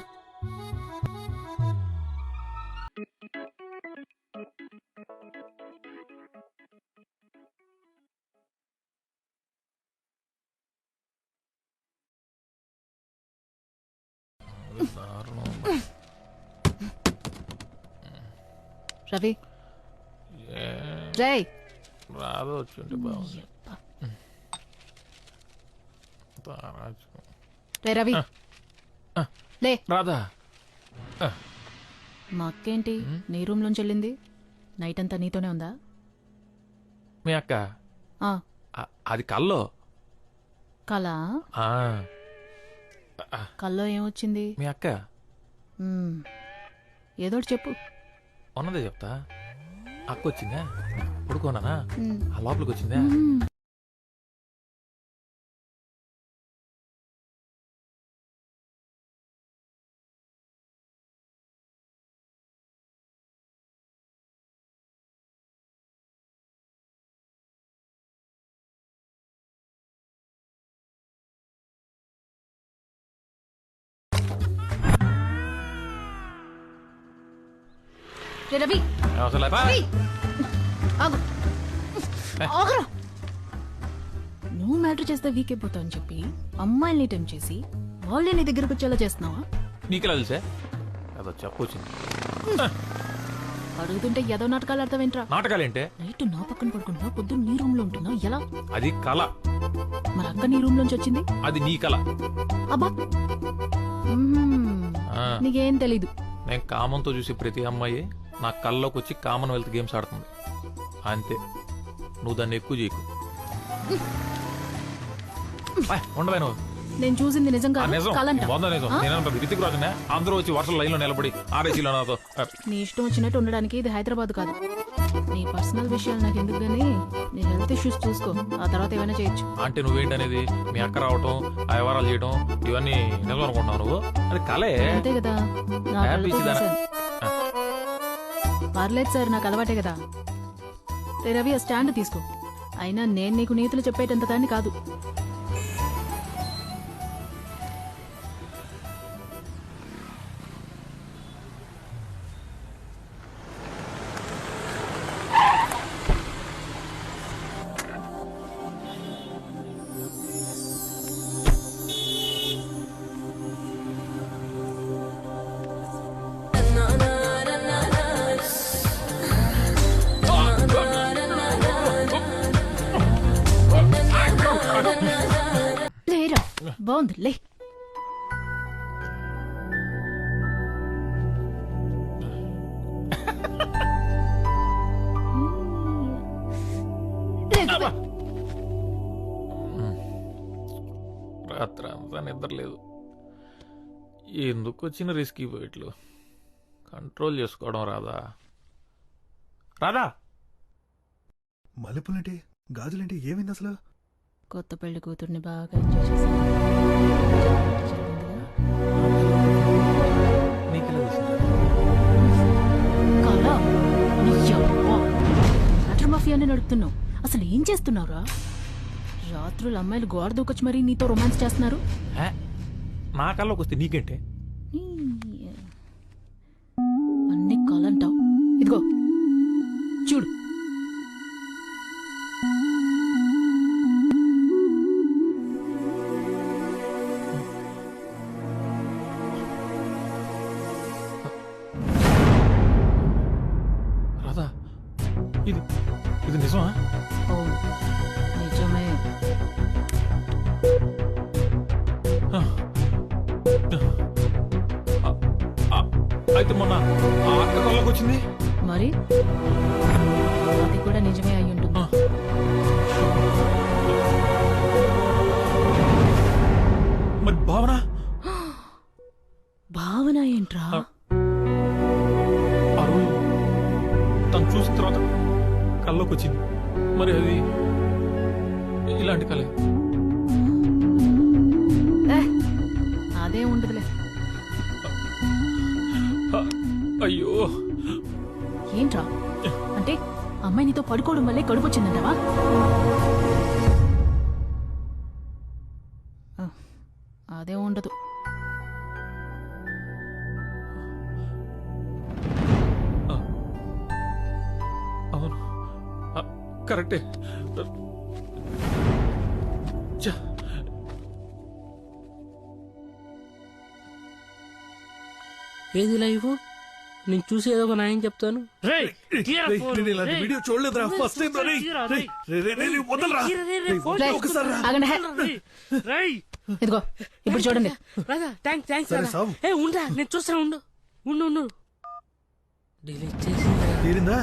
రవి జై రాదు వచ్చి బాగుంది. రే రవి లే. రాదా? మా అక్కేంటి నీ రూమ్ లోంచి వెళ్ళింది? నైట్ అంతా నీతోనే ఉందా? మీ అక్క ఆ, అది కల్లో. కలా? కల్లో ఏమొచ్చింది? మీ అక్క ఏదోటి చెప్పు. ఉన్నదే చెప్తా. అక్క వచ్చిందా? పడుకోనా? ఆ లోపలికి వచ్చిందా? రవి నువ్వు మ్యాటర్ చేస్తే వీక్ అయిపోతావు అని చెప్పి అమ్మాయిల్ని టైం చేసి వాళ్ళే నీ దగ్గరకు వచ్చేలా చేస్తున్నావా? నీకెలా తెలుసా? అదో చెప్పొచ్చింది. అడుగుతుంటే ఏదో నాటకాలు అర్థమేంట్రా? నాటకాలేంటే? నైట్ నా పక్కన పడుకుంటున్నావు, పొద్దున్న నీ రూమ్ లో ఉంటున్నావు, ఎలా? అది కళ. మరి అక్క నీ రూమ్ లోంచి వచ్చింది? అది నీ కళ. అబ్బా నీకేం తెలీదు. నేను కామంతో చూసి ప్రతి అమ్మాయి నా కళ్ళలోకి వచ్చి కామన్వెల్త్ గేమ్స్ ఆడుతుంది అంతే. నువ్వు దాన్ని ఎక్కువ చేయకు. ఉండవే నువ్వు. నేను చూసింది నిజం కాదు, కలంట. రితిక్ రాజునే అందరూ వచ్చి వర్షం లైన్ లో నిలబడి ఆర్ఏసీలో నాతో. నీ ఇష్టం వచ్చినట్టు ఉండడానికి ఇది హైదరాబాద్ కాదు. నీ పర్సనల్ విషయాలు నాకు ఎందుకు గానీ నీ హెల్త్ ఇష్యూస్ చూసుకో, ఆ తర్వాత ఏమైనా చేయొచ్చు. అంటే నువ్వేంటనేది మీ అక్క రావటం, ఆ వ్యవహారాలు చేయడం ఇవన్నీ నిజం అనుకుంటున్నావు నువ్వు? అది కలే అంతే కదా. పర్లేదు సార్, నాకు అలవాటే కదా. రవి ఆ స్టాండ్ తీసుకో. అయినా నేను నీకు నీతులు చెప్పేటంత దాన్ని కాదు. బాగుంది లే. రాత్రి అంతా నిద్ర లేదు. ఎందుకు వచ్చిన రిస్క్ పోయిట్లు కంట్రోల్ చేసుకోవడం రాదా? రాదా? మల్లెపూలేంటి, గాజులేంటి, ఏమైంది అసలు? కొత్త పెళ్లి కూతుర్ని బాగా ఎంజాయ్ చేశాను. వాటర్ మాఫియాని నడుపుతున్నావు. అసలు ఏం చేస్తున్నావురా? రాత్రులు అమ్మాయిలు గోడ దూకొచ్చి మరీ నీతో రొమాన్స్ చేస్తున్నారు. నా కల్లోకి వస్తే నీకేంటే? అన్ని కాలంటావు. ఇదిగో చూడు. ఇది నిజమా? అవును నిజమే. అయితే మొన్న ఆ అక్క కళ్ళకి వచ్చింది మరి అది కూడా నిజమే అయి ఉంటుంది. మరి భావన భావన ఏంట్రా? ఆ రోజు తను చూసిన తర్వాత కళ్ళకి వచ్చింది. మరి అది ఇలాంటి కళే. అదే ఉండదులే. అయ్యో ఏంట్రా అంటే అమ్మాయి నీతో పడుకోవడం వల్లే కడుపు వచ్చిందంటావా? అదే ఉండదు. అవును కరెక్టే. ఏది లైఫ్? నేను చూసి ఏదో ఒక న్యాయం చెప్తాను. వీడియో చూడలేదురా, ఫస్ట్ టైం. ఇదిగో ఇప్పుడు చూడండి. ఉండరా, నేను చూస్తాను. ఉండు ఉండు ఉండు. డిలీట్ చేసి తీరిందా?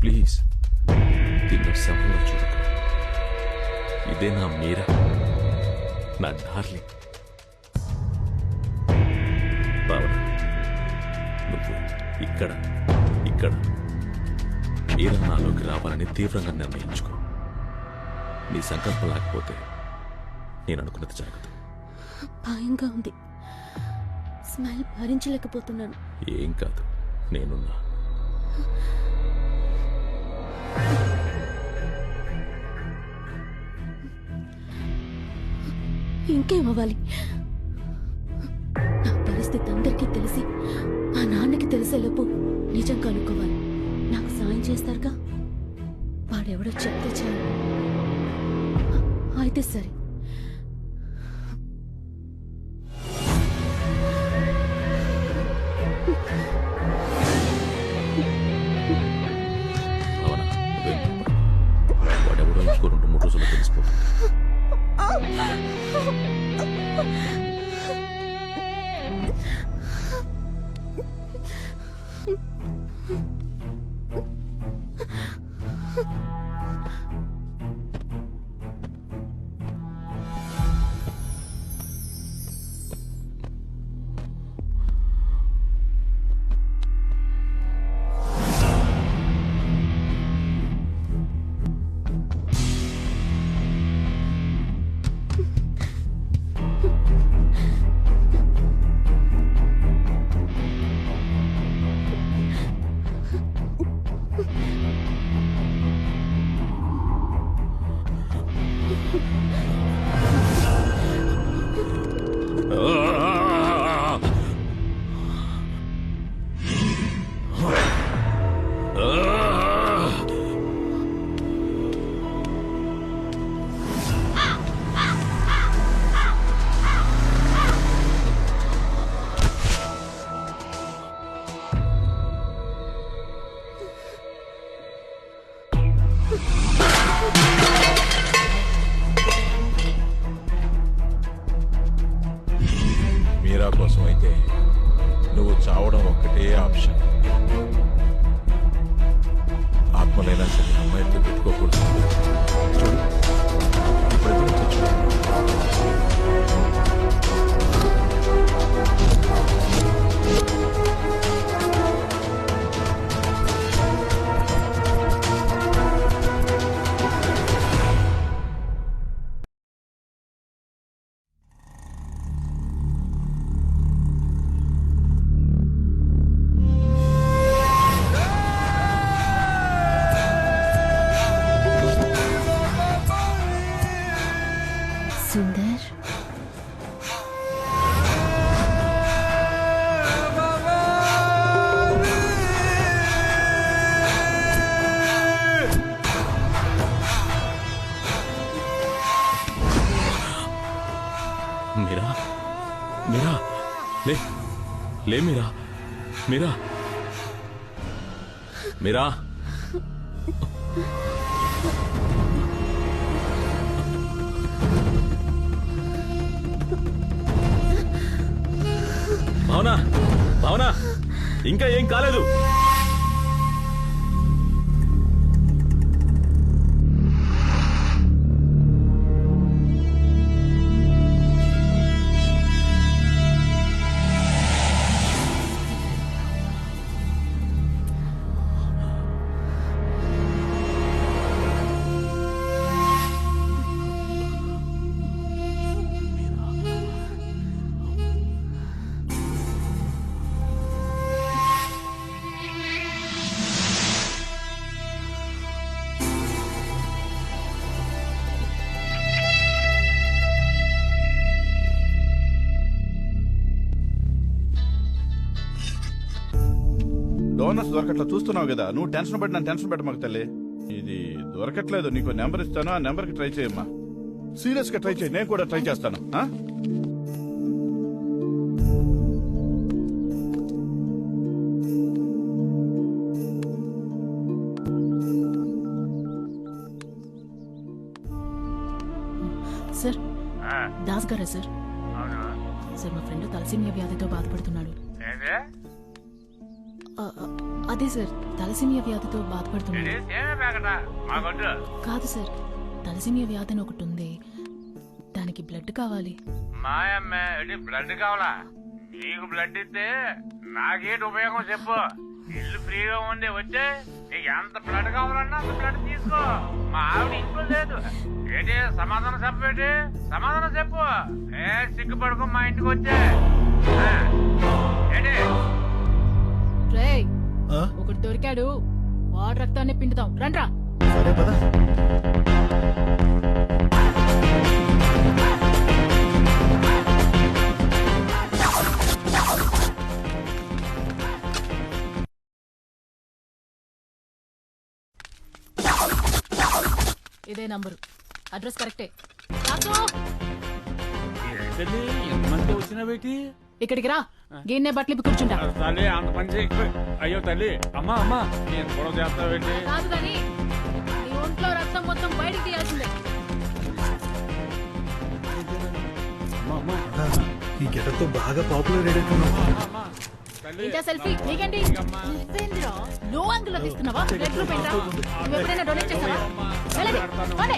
ప్లీజ్ దీన్ని సమయంలో చూడకు. ఇదే నా మీరా, నా డార్లింగ్. భావన, నువ్వు ఇక్కడ ఇక్కడ మీరా నాలోకి రావాలని తీవ్రంగా నిర్ణయించుకో. నీ సంకల్పం లేకపోతే నేను అనుకున్నది జరగదు. భయంగా ఉంది, స్మైల్ భరించలేకపోతున్నాను. ఏం కాదు, నేనున్నా. ఇంకేమవ్వాలి? నా పరిస్థితి అందరికీ తెలిసి మా నాన్నకి తెలిసేలోపు నిజం కనుక్కోవాలి. నాకు సాయం చేస్తారుగా, వాడెవడో చెప్తే చాలు. అయితే సరే. వాడెవడో ఇంకో 2-3 రోజుల్లో తెలిసిపోతుంది. మీరా కోసం అయితే నువ్వు చావడం ఒక్కటే ఆప్షన్. ఆత్మలైనా సరే అమ్మాయితో పెట్టుకోకూడదు. చూడు, ఇప్పుడు సుందర్, మీరా, మీరా, లే లే మీరా, మీరా, మీరా. భావనా, భావనా, ఇంకా ఏం కాలేదు. డోనర్స్ దొరకట్లా చూస్తున్నావు కదా, నువ్వు టెన్షన్ పడి నన్ను టెన్షన్ పెట్టమాకు తల్లి. ఇది దొరకట్లేదు, నీకు నెంబర్ ఇస్తాను, ఆ నెంబర్ కి ట్రై చేయమ్మా. సీరియస్ గా ట్రై చేయి, నేను కూడా ట్రై చేస్తాను. సార్, దాస్ గారా సార్? సార్, మా ఫ్రెండ్ తలసీమియా వ్యాధితో బాధపడుతున్నాడు. అదే సార్, తలసీమియా వ్యాధితో బాధపడుతున్నాడు. కాదు సార్, తలసీమియా వ్యాధి అని ఒకటి ఉంది, దానికి బ్లడ్ కావాలి. బ్లడ్ కావాలా? నీకు బ్లడ్ ఇస్తే నాకేంటి ఉపయోగం చెప్పు. ఇల్లు ఫ్రీగా ఉంది, వచ్చే నీకు ఎంత బ్లడ్ కావాలన్నా అంత బ్లడ్ తీసుకో. మా ఆవిడ ఇంట్లో లేదు. ఏంటి సమాధానం చెప్పేటి? సమాధానం చెప్పు. ఏ సిగ్గుపడుకో, మా ఇంటికి వచ్చే. ఏంటి ఒకటి దొరికాడు, వాడు రక్తాన్ని పిండుతాం, రండ్రా. ఇదే నంబరు, అడ్రస్ కరెక్టే. ఎంతమంది వచ్చినా బేటి ఇక్కడికి రా, గిన్నె బట్టలు ఇప్పి కూర్చుంటా. తల్లి అంత పని చేయి. అయ్యో తల్లి, అమ్మా అమ్మా, నేను గొడవ చేస్తా బేటి. కాదు కానీ నీ ఒంట్లో రక్తం మొత్తం బయటికి తీయాల్సిందే. ఈ గెటప్తో బాగా పాపులర్ అయ్యేట్టున్నావు. ఇంకా సెల్ఫీ నీకేంటి? లో యాంగిల్ లో తీస్తున్నావా? రెడ్ రూమ్ ఏంట్రా? నువ్వు ఎప్పుడైనా డొనేట్ చేసావా? వెళ్ళండి, పోనీ.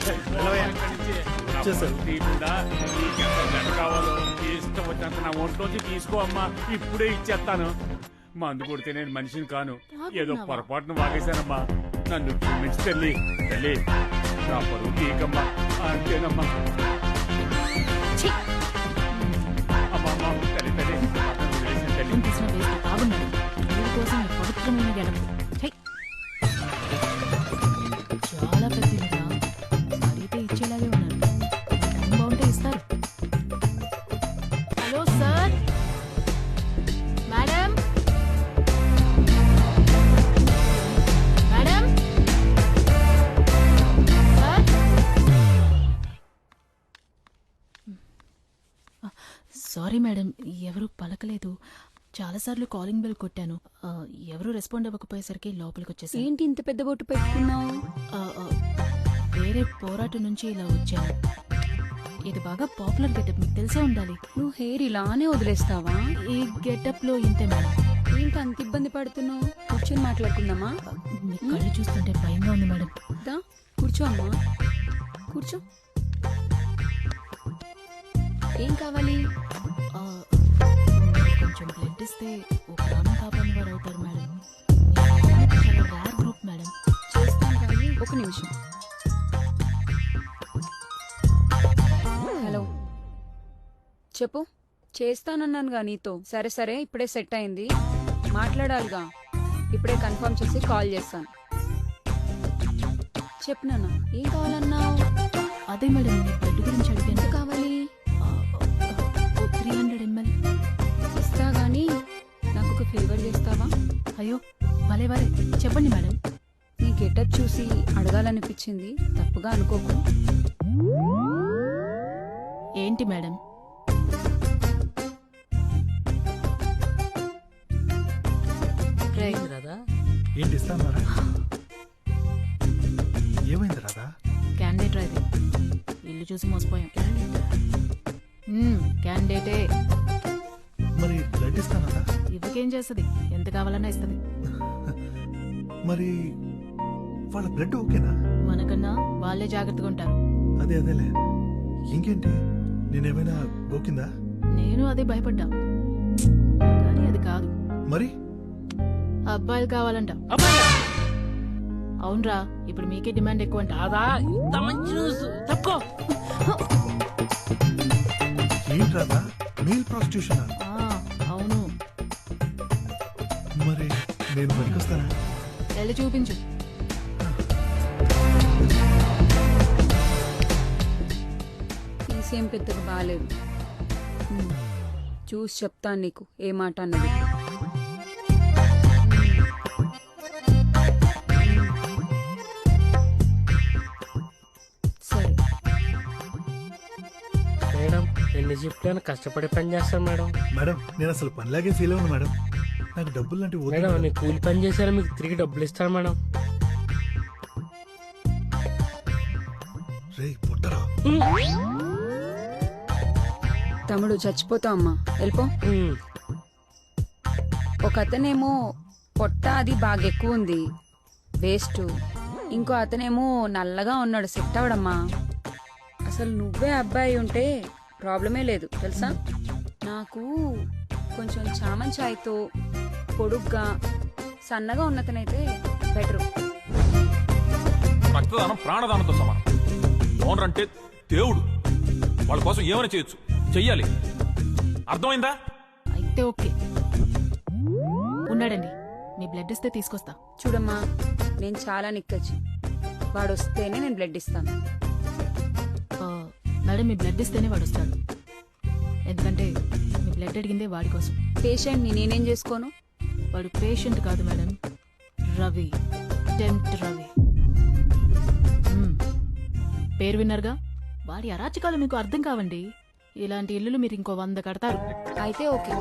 కావాలో ఇష్టం వచ్చినంత నా ఒంట్లోంచి తీసుకో అమ్మా, ఇప్పుడే ఇచ్చేస్తాను. మందు కొడితే నేను మనిషిని కాను, ఏదో పొరపాటును వాగేశానమ్మా, నన్ను క్షమించి తల్లి. తల్లి నా పరువు తీకమ్మా, అంతేనమ్మా. అమ్మా అమ్మా, తల్లి తల్లి తల్లి తీసిన వేస్ట్ బాగున్నాడు. వీడి కోసం ఈ పవిత్రమైన గెడపు చాలా పెద్దదిగా అడిగితే ఇచ్చేలాగే ఉన్నారు. టైం బాగుంటే ఇస్తారు. Hello sir, madam, madam, sir. Sorry madam, ఎవరు పలకలేదు. చాలాసార్లు కాలింగ్ బెల్ కొట్టాను, ఎవరు రెస్పాండ్ అవ్వకపోయేసరికి లోపలికి వచ్చేసాను. ఏంటి ఇంత పెద్ద బొట్టు పెట్టుకున్నావు? వేరే పోరాటం నుంచి ఇలా వచ్చాను. ఇది బాగా పాపులర్ గెటప్, మీకు తెలిసే ఉండాలి. నువ్వు హెయిర్ ఇలానే వదిలేస్తావా? ఈ గెటప్ లో ఇంతే మేడం. ఏంటి అంత ఇబ్బంది పడుతున్నావు? కూర్చొని మాట్లాడుకుందామా? మీ కళ్ళు చూస్తుంటే భయంగా ఉంది మేడం. కూర్చో అమ్మా, కూర్చో. ఏం కావాలి? కొంచెం బ్లడ్ ఇస్తే ఒక ప్రాణం కాపాడిన వారు అవుతారు మేడం. చాలా రేర్ గ్రూప్ మేడం. చేస్తాను కానీ ఒక నిమిషం. హలో, చెప్పు. చేస్తానన్నానుగా నీతో. సరే సరే, ఇప్పుడే సెట్ అయింది. మాట్లాడాలిగా, ఇప్పుడే కన్ఫర్మ్ చేసి కాల్ చేస్తాను. చెప్పు నాన్న, ఏం కావాలన్నావు? అదే మేడం, మీ బ్లడ్ గురించి అడిగాను. ఎంత కావాలి? 300 ml. ఇస్తా గానీ నాకు ఒక ఫేవర్ చేస్తావా? అయ్యో భలే భలే, చెప్పండి మేడం. నీ గెటప్ చూసి అడగాలనిపించింది, తప్పుగా అనుకోకు. ఏంటి మేడం? ఏంటి ఇస్తాన్నారా? ఏమైంది రాదా? క్యాండిడేట్ రాదే, ఇల్లు చూసి మోసపోయాం. క్యాండిడేటే. మరి బ్లడ్ ఇస్తానరా? ఇవ్వకేం చేస్తుంది, ఎంత కావాలన్నా ఇస్తుంది. మరి వాళ్ళ బ్లడ్ ఓకేనా? మనకన్నా వాళ్ళే జాగ్రత్తగా ఉంటారు. అదేలే. ఇంకేంటి, నేనేమైనా గోకిందా? నేను అదే భయపడ్డా, కానీ అది కాదు. మరి అబ్బాయిలు కావాలంట. అవునరా, ఇప్పుడు మీకే డిమాండ్ ఎక్కువ అంట. ఏంటి రాదా, మెయిల్ ప్రాస్టిట్యూషన్? అవును. మరి నేను పనికొస్తానా? వెళ్ళి చూపించు. తీసేం పెద్దగా బాగాలేదు. చూసి చెప్తాను నీకు ఏ మాట అన్నది. సరే మేడం, ఎన్ని షిఫ్ట్లను కష్టపడి పని చేస్తాను మేడం. మేడం, నేను అసలు పనిలాగే ఫీల్ అవ్వను మేడం. నాకు డబ్బులు అంటే మేడం, నేను కూలి పని చేశాను, మీకు తిరిగి డబ్బులు ఇస్తాను మేడం. రే పుట్టరా, తమ్ముడు చచ్చిపోతావు అమ్మా, వెళ్ళిపో. ఒక అతనేమో పొట్ట అది బాగా ఎక్కువ ఉంది, వేస్ట్. ఇంకో అతనేమో నల్లగా ఉన్నాడు, సెట్ అవడమ్మా. అసలు నువ్వే అబ్బాయి ఉంటే ప్రాబ్లమే లేదు తెలుసా. నాకు కొంచెం చామన్ ఛాయ్తో పొడుగ్గా సన్నగా ఉన్నతనైతే బెటరు. రక్తదానం ప్రాణదానంతో సమానం. ఓనర్ అంటే దేవుడు, వాళ్ళ కోసం ఏమైనా చేయొచ్చు, చెయ్యాలి. అర్థమైందా? అయితే ఓకే. ఉన్నాడండి, మీ బ్లడ్ ఇస్తే తీసుకొస్తా. చూడమ్మా, నేను చాలా నిక్కచ్చి, వాడు వస్తేనే నేను బ్లడ్ ఇస్తాను. మేడం, మీ బ్లడ్ ఇస్తేనే వాడు వస్తాడు, ఎందుకంటే మీ బ్లడ్ అడిగిందే వాడి కోసం. పేషెంట్ని నేనేం చేసుకోను? వాడు పేషెంట్ కాదు మేడం, రవి, టెంప్ట్ రవి. పేరు విన్నారుగా, వాడి అరాచకాలు మీకు అర్థం కావండి. ఇలాంటి ఇల్లులు మీరు ఇంకో 100 కడతారు. అయితే ఓకే.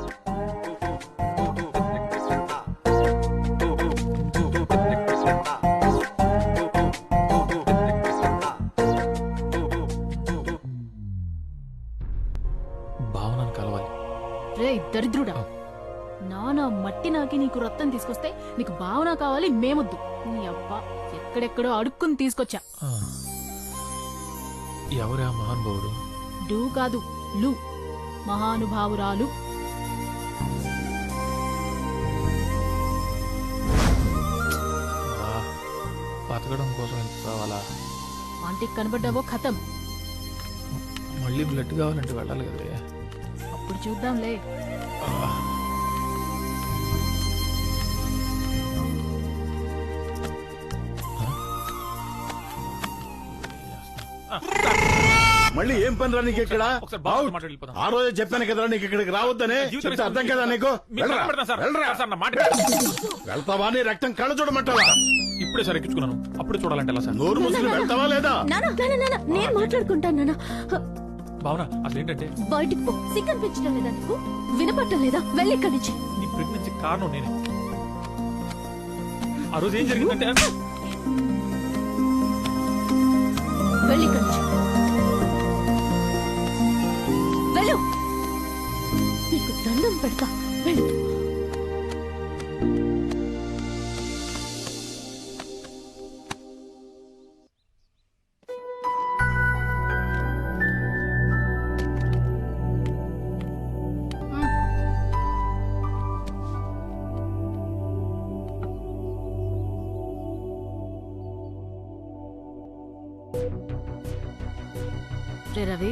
భావనను కలవాలి. రే దరిద్రుడా, నానా మట్టి నాకి నీకు రక్తం తీసుకొస్తే నీకు భావన కావాలి, మేమొద్దు. నీ అబ్బా ఎక్కడెక్కడో అడుక్కుని తీసుకొచ్చా. ఎవరా మహానుభావుడు? డూ కాదు, లు, మహానుభావురాలు. బతకడం కోసం ఎంత కావాలా? ఆంటీకి కనబడ్డావో ఖతం. మళ్ళీ బ్లడ్ కావాలంటే వెళ్ళాలి కదా. అప్పుడు చూద్దాంలే. మళ్ళీ ఏం పని రా నీకు ఇక్కడ? ఆ రోజే చెప్పాను కదరా నీకు ఇక్కడికి రావద్దని. చెప్తే అర్థం కదా నీకు? వెళ్తావా? నీ రక్తం కళ్ళ చూడమంటావా? ఇప్పుడే సరే ఎక్కించుకున్నాను, అప్పుడే చూడాలంటే ఎలా సార్? నోరు ముసులు వెళ్తావా లేదా? నేను మాట్లాడుకుంటాను నాన్న. భావన, అసలు ఏంటంటే బయటికి పో. సిగ్గం పెంచడం లేదా నీకు? వినపట్టం లేదా? వెళ్ళి ఇక్కడి నుంచి. నీ ప్రెగ్నెన్సీ కారణం నేనే. ఆ రోజు ఏం జరిగిందంటే వెళ్ళి ఇక్కడి నుంచి. దండం పెడతా వెళ్ళు. రే రవి,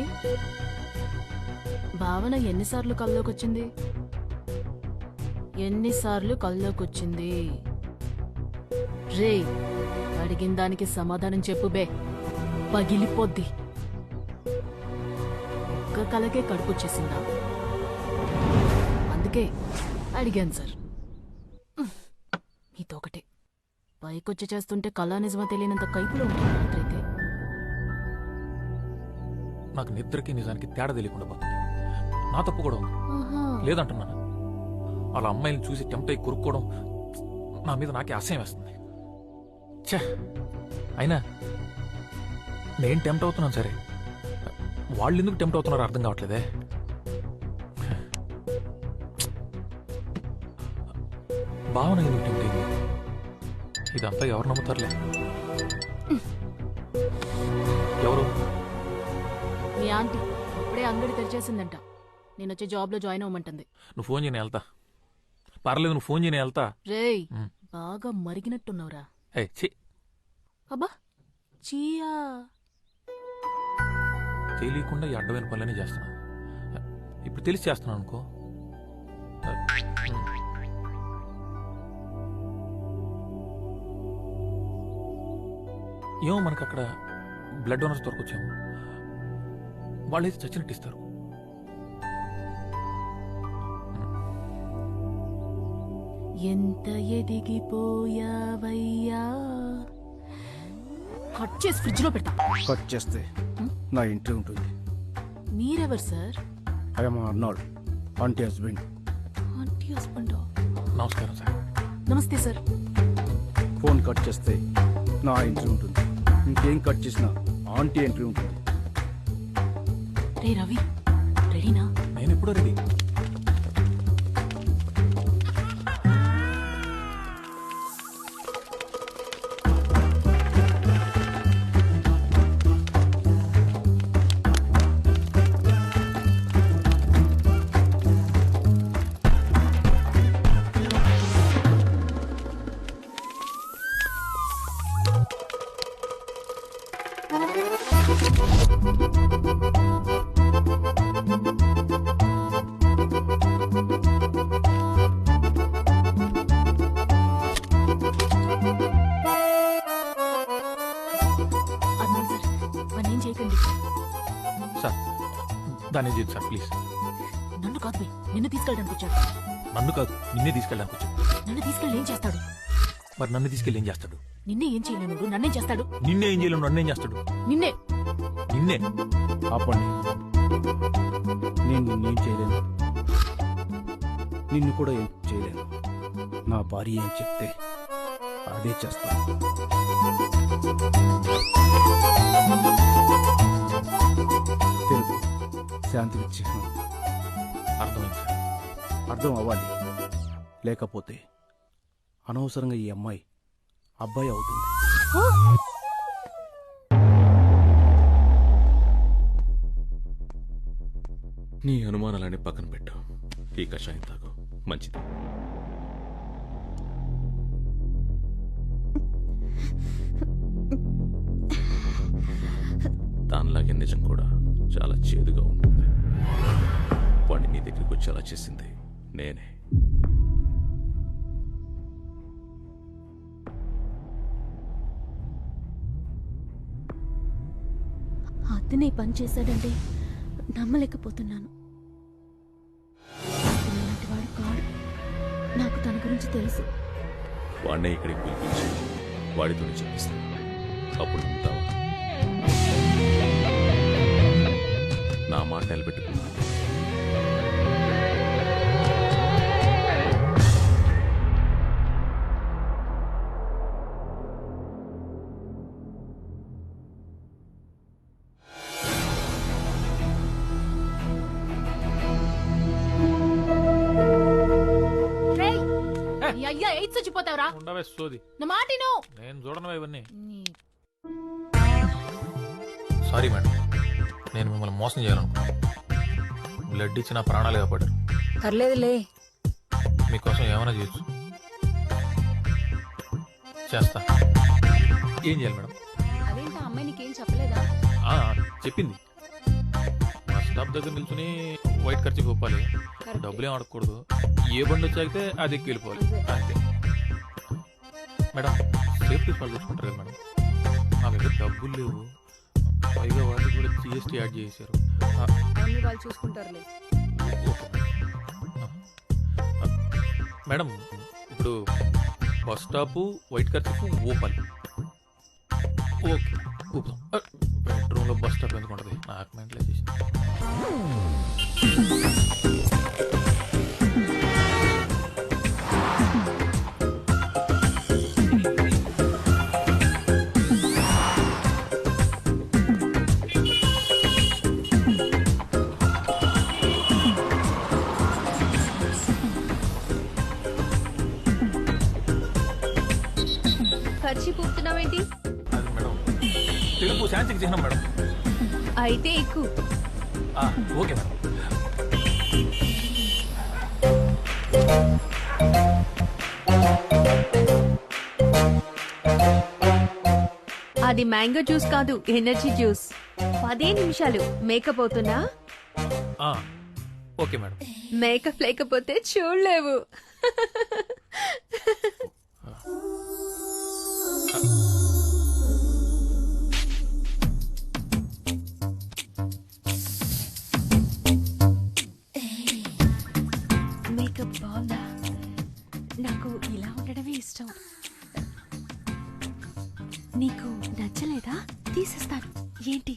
భావన ఎన్నిసార్లు కల్లోకొచ్చింది? ఎన్నిసార్లు కల్లోకొచ్చింది? రే, అడిగిన దానికి సమాధానం చెప్పు బే, పగిలిపోద్ది. ఒక్క కలకే కడుపుచ్చేసిందా? అందుకే అడిగాను సార్. మీతో ఒకటే పైకొచ్చి చేస్తుంటే కళా నిజమా తెలియనంత కైపులో ఉంటుంది రాత్రైతే. నాకు నిద్రకి నిజానికి తేడా తెలియకుండా పోతుంది. నా తప్పు కూడా ఉంది, లేదంటున్నాను. వాళ్ళ అమ్మాయిని చూసి టెంప్ట్ అయి కొరుక్కోవడం నా మీద నాకే అసహ్యం వేస్తుంది. ఛే, అయినా నేను టెంప్ట్ అవుతున్నాను సరే, వాళ్ళు ఎందుకు టెంప్ట్ అవుతున్నారో అర్థం కావట్లేదే. భావన ఎందుకు టెంప్ట్ అయింది? ఇదంతా ఎవరు నమ్ముతారులే. ఎవరు? మీ ఆంటీ అప్పుడే అంగడి తెరిచేసిందంట. నేనొచ్చే జాబ్లో జాయిన్ అవ్వమంటుంది. నువ్వు ఫోన్ చేయని వెళ్తా. పర్లేదు, నువ్వు ఫోన్ చేయని వెళ్తా. రేయ్, బాగా మరిగినట్టున్నావురా. అబ్బా చీయా, తెలియకుండా ఈ అడ్డమైన పనులనే చేస్తున్నా. ఇప్పుడు తెలిసి చేస్తున్నాను అనుకో. ఏమో మనకు అక్కడ బ్లడ్ డోనర్స్ దొరకొచ్చాము. వాళ్ళైతే చచ్చినట్టు ఇస్తారు. ఎంత ఎదిగిపోయావయ్యా. కట్ చేసి ఫ్రిడ్జ్ లో పెడతా. కట్ చేస్తే నా ఇంట్రీ ఉంటుంది. మీరెవరు sir? I'm Arnold, aunty husband. Aunty husband. నమస్కారం సార్. నమస్తే సార్. ఫోన్ కట్ చేస్తే నా ఎంట్రీ ఉంటుంది. ఇంకేం కట్ చేసినా ఆంటీ ఎంట్రీ ఉంటుంది. రే రవి, రెడీనా? నేను ఎప్పుడో రెడీ. దాన్ని చేయదు సార్, ప్లీజ్. నన్ను కాదు, నిన్ను తీసుకెళ్ళడానికి వచ్చాడు. నన్ను కాదు, నిన్నే తీసుకెళ్ళడానికి వచ్చాడు. నన్ను తీసుకెళ్ళి ఏం చేస్తాడు? మరి నన్ను తీసుకెళ్ళి ఏం చేస్తాడు? నిన్నే ఏం చేయలేను, నన్నేం చేస్తాడు? నిన్నే ఏం చేయలేను, నన్నేం చేస్తాడు? నిన్నే. నిన్నే ఆపండి. నేను నిన్నేం చేయలేను, నిన్ను కూడా ఏం చేయలేను. నా భార్య ఏం చెప్తే అదే చేస్తాను. తెలుగు శాంతికి చిహ్నం. అర్థమైంది సార్. అర్థం అవ్వాలి, లేకపోతే అనవసరంగా ఈ అమ్మాయి అబ్బాయి అవుతుంది. నీ అనుమానాలని పక్కన పెట్టు. ఈ కషాయం తాగు, మంచిది. దానిలాగే నిజం కూడా చాలా చేదుగా ఉంటుంది. వాడిని నీ దగ్గరికి వచ్చేలా చేసింది నేనే. అతనే పని చేశాడంటే నమ్మలేకపోతున్నాను. ఇలాంటి వాడు కాడు. నాకు తన గురించి తెలుసు. వాడినే ఇక్కడికి పిలిపించి వాడితోనే చెప్పిస్తాను. అప్పుడు ఉంటావా? నా మాట నిలబెట్టుకున్నా. సరిగ్గా ఎయిత్ చచ్చిపోతావురా. ఉండవే సోది. నా మాటిను. నేను చూడను ఇవన్నీ. సారీ మేడం, నేను మిమ్మల్ని మోసం చేయాలనుకున్నాను. బ్లడ్ ఇచ్చి నా ప్రాణాలు కాపాడారు. పర్లేదులే, మీకోసం ఏమైనా చేయొచ్చు. చేస్తా. ఏం చేయాలి మేడం? అదేంటి అమ్మాయి నీకేం చెప్పలేదా? చెప్పింది. బస్ స్టాప్ దగ్గర నిల్చుని వైట్ ఖర్చు గొప్పాలి, డబ్బులు ఏం అడగకూడదు, ఏ బండి వచ్చాయితే అది ఎక్కి వెళ్ళిపోవాలి అంతే. మేడం సేఫ్టీ ఫాల్ తెచ్చుకుంటారు కదా మేడం, నా దగ్గర డబ్బులు లేవు, పైగా వాళ్ళు కూడా జిఎస్టీ యాడ్ చేశారు. అన్ని వాళ్ళు చూసుకుంటారులే. మేడం ఇప్పుడు బస్ స్టాప్ వైట్ ఖర్చు ఓపాలి. ఓకే ఊపుదాం. బెడ్రూమ్ లో బస్ స్టాప్ ఎందుకు ఉంటుంది? నాకు మెంటలే చేసి. ఖర్చు పుట్టున్నావేంటి? తెలుపు శాంతికి చిహ్నం మేడం. అయితే ఎక్కువ. Okay madam. అది మ్యాంగో జ్యూస్ కాదు, ఎనర్జీ జ్యూస్. 10 నిమిషాలు మేకప్ అవుతున్నా? Okay madam. మేకప్ లేకపోతే చూడలేవు. మేకప్ బాగుందా? నాకు ఇలా ఉండడమే ఇష్టం. నీకు నచ్చలేదా? తీసేస్తాను. ఏంటి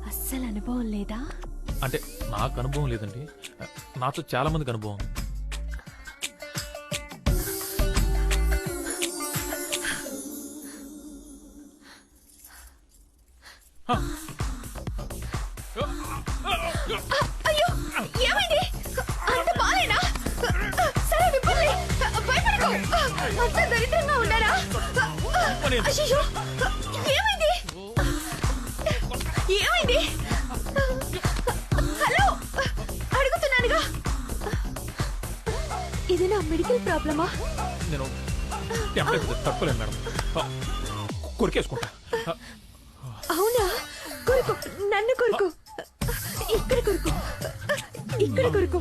అస్సలు అనుభవం లేదా? అంటే నాకు అనుభవం లేదండి, నాతో చాలా మందికి అనుభవం. అయ్యో ఏమైంది? అంత బాలేనా? సరే విప్పండి, భయపడకు. అంత దరిద్రంగా ఉన్నారా? అయ్యో ఏమైంది? ఏమైంది? హలో అడుగుతున్నానుగా. ఇది నా మెడికల్ ప్రాబ్లమా? నేను తట్టుకోలేను మేడం, కొరికేసుకుంటా. అవునా? కొరుకు, నన్ను కొరుకు. ఇక్కడ కొరుకు, ఇక్కడ కొరుకు,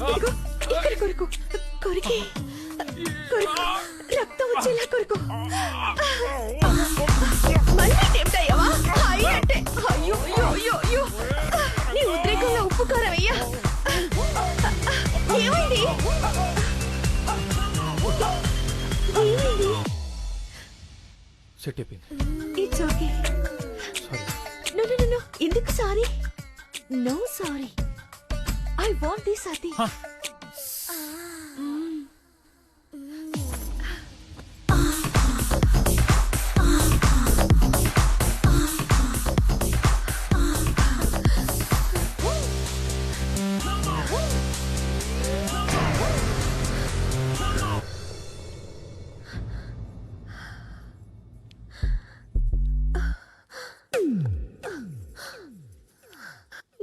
ఇదిగో ఇక్కడ కొరుకు. కొరికి కొరుకు, రక్తం వచ్చేలా కొరుకు. మళ్ళీ టెంప్ట్ అయ్యావా? అంటే అయ్యో అయ్యో అయ్యో అయ్యో, నీ ఉద్రేకంలో ఉప్పు కారం అయ్యా. ఏమైంది? ఏమైంది? సెట్ అయిపోయింది. It's okay. No, no, no, no. ఎందుకు sorry? No sorry. I want this అతి.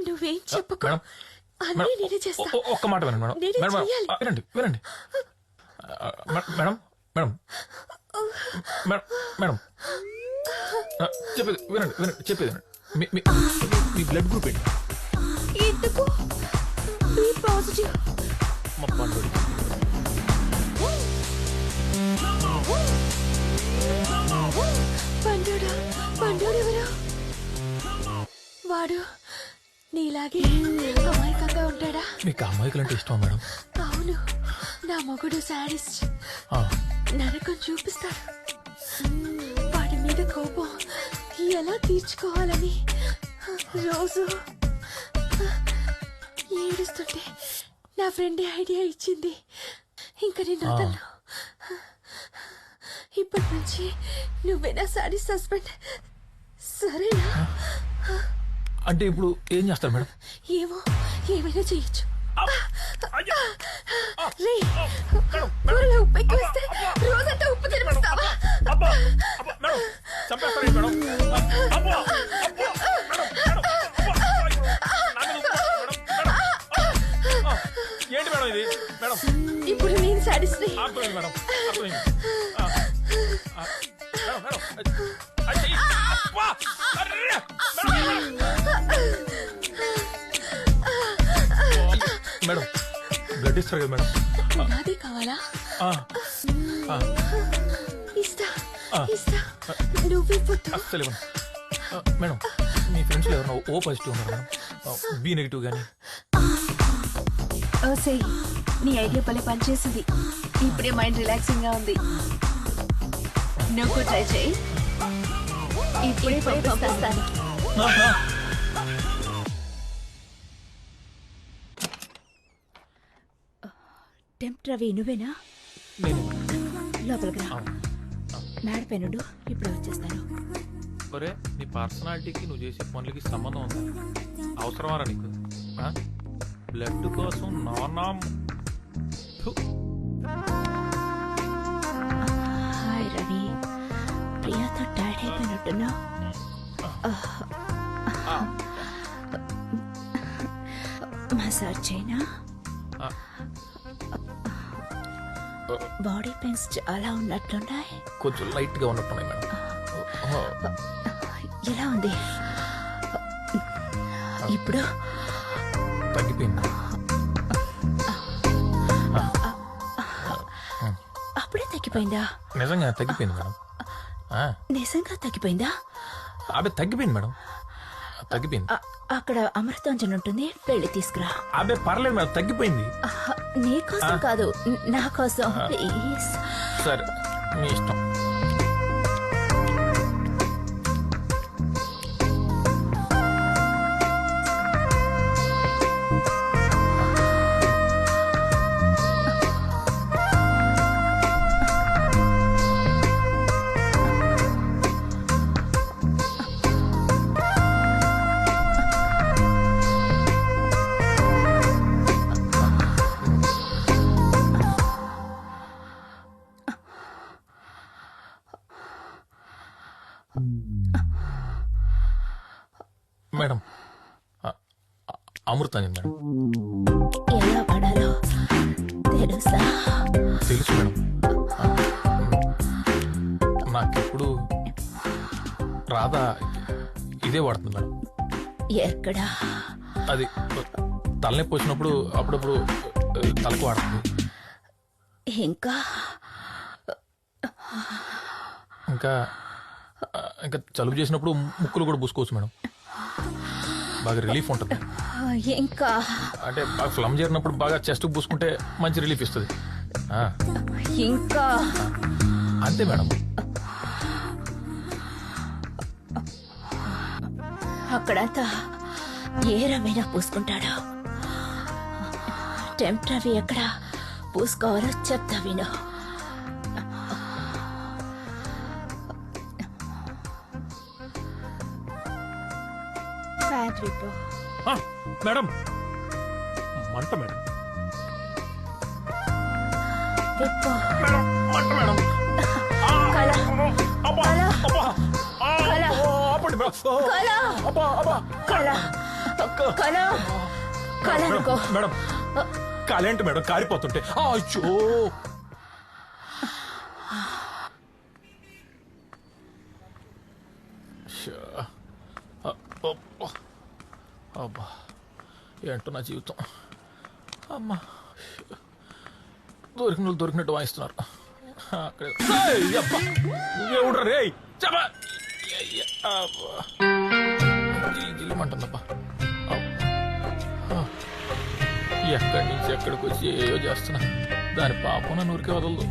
నువ్వేం చెప్పకు, అన్నీ నేనే చేస్తా. ఒక్క మాట వినండి మేడం. నేనే మేడం చెయ్యాలి. వినండి వినండి మేడం మేడం మేడం మేడం చెప్పేది వినండి వినండి చెప్పేది వినండి. మీ బ్లడ్ గ్రూప్ ఏంటి? ఎందుకు? B positive. మా పండు పండుడా? పండుడు ఎవరు? వాడు నీలాగే అమాయకంగా ఉంటాడా? మీకు అమాయకులు అంటే ఇష్టం మేడం? అవును, నా మొగుడు సాడిస్ట్. నరకం చూపిస్తాడు. వాడి మీద కోపం ఎలా తీర్చుకోవాలని రోజు ఏడుస్తుంటే నా ఫ్రెండ్ ఐడియా ఇచ్చింది. ఇంకా నేను వదలను. ఇప్పటి నుంచి నువ్వే నా సాడిస్ట్ హస్బెండ్, సరేనా? అంటే ఇప్పుడు ఏం చేస్తారు మేడం? ఏమో, ఏమైనా చేయొచ్చు. రే, కూరలో ఉప్పు ఎక్కువ వేస్తే రోజంతా ఉప్పు తినిపిస్తావా? ఏంటి మేడం ఇది? మేడం ఇప్పుడు నేను సాటిస్ఫై. అర్థమైంది మేడం, అర్థమైంది. మేడం బ్లడ్ ఇస్తారు కదా మేడం? నాది కావాలా? ఇస్తా ఇస్తా, నువ్వు ఇవ్వద్దు. అస్సలు ఇవ్వను. మేడం మీ ఫ్రెండ్స్లో ఎవరైనా ఓ పాజిటివ్ ఉన్నారు మేడం? బి నెగిటివ్ కానీ? ఓసే, నీ ఐడియా పని పనిచేసింది. ఇప్పుడే మైండ్ రిలాక్సింగ్ గా ఉంది. నువ్వు ట్రై చేయి. ఇప్పుడే పంపిస్తాను. టెంప్ట్ రవి నువ్వేనా? లోపలికి రా. మేడపైనుండు, ఇప్పుడే వచ్చేస్తాను. ఒరే, నీ పర్సనాలిటీకి నువ్వు చేసే పనులకి సంబంధం ఉందా? అవసరమారా నీకు? బ్లడ్ కోసం నానా. హాయ్ రవి, ప్రియాతో టైర్డ్ అయిపోయినట్టున్నా. మసాజ్ చేయనా? బాడీ పెయిన్స్ చాలా ఉన్నట్లున్నాయి. కొంచెం లైట్ గా ఉన్నట్టున్నాయి మేడం. ఎలా ఉంది ఇప్పుడు? తగ్గిపోయింది. అప్పుడే తగ్గిపోయిందా? నిజంగా తగ్గిపోయింది మేడం. నిజంగా తగ్గిపోయిందా? అబ్బే తగ్గిపోయింది మేడం, తగ్గిపోయింది. అక్కడ అమృతాంజన్ ఉంటుంది, వెళ్ళి తీసుకురా. అబ్బే పర్లేదు మేడం, తగ్గిపోయింది. నీ కోసం కాదు, నా కోసం ప్లీజ్. సరే మీ ఇష్టం. Madam Amrutanjan madam. ఎలా పడాలో తెలుసా? తెలుసు మేడం. నాకెప్పుడు రాధా ఇదే వాడుతుంది మేడం. ఎక్కడా? అది తలనొప్పి వచ్చినప్పుడు అప్పుడప్పుడు తలకు వాడుతుంది. ఇంకా ఇంకా ఇంకా జలుబు చేసినప్పుడు ముక్కులు కూడా పూసుకోవచ్చు మేడం. బాగా రిలీఫ్ ఉంటుంది. ఇంకా అంటే బాగా ఫ్లమ్ చేరినప్పుడు బాగా చెస్ట్ పూసుకుంటే మంచి రిలీఫ్ ఇస్తుంది. ఇంకా అంతే మేడం. అక్కడంతా ఏ రమైనా పూసుకుంటాడు. టెంప్ట్ రవి ఎక్కడ పూసుకోవాలో చెప్తా విను. మేడం మంట మేడం. మంట మేడం. మేడం కాలేంటి మేడం, కారిపోతుంటే. అయ్యో అబ్బా, ఏంటో నా జీవితం. అమ్మా, దొరికినట్టు వాయిస్తున్నారు. ఎవడ్రా రే? జిల్లిమంటుందబ్బా. ఎక్కడి నుంచి ఎక్కడికి వచ్చి ఏయో చేస్తున్నా. దాని పాపం నన్ను ఊరికే వదలదు.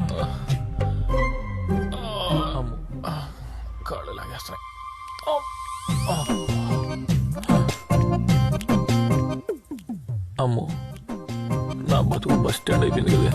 కాళ్ళు లాగేస్తున్నాయి. అమ్మో, నా బతుకు బస్ స్టాండ్ అయిపోయింది కదా.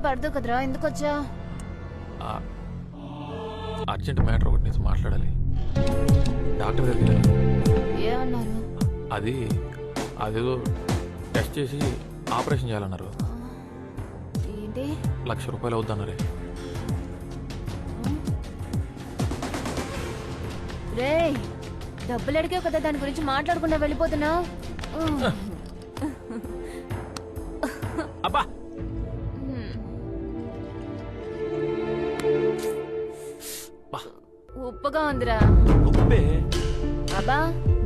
పడదు కదరా, ఎందుకు వచ్చా? అర్జెంట్ మ్యాటర్ ఒకటి నుంచి మాట్లాడాలి. డాక్టర్ దగ్గరికి వెళ్ళాను. ఏమన్నారు? అదేదో టెస్ట్ చేసి ఆపరేషన్ చేయాలన్నారు. ఏంటి? ₹1,00,000 అవుద్దన్నారే. రే, డబ్బులు అడిగావు కదా, దాని గురించి మాట్లాడకుండా వెళ్ళిపోతున్నావు. అబ్బా, ఉప్పుగా ఉందిరా. ఉప్పే? అబ్బా,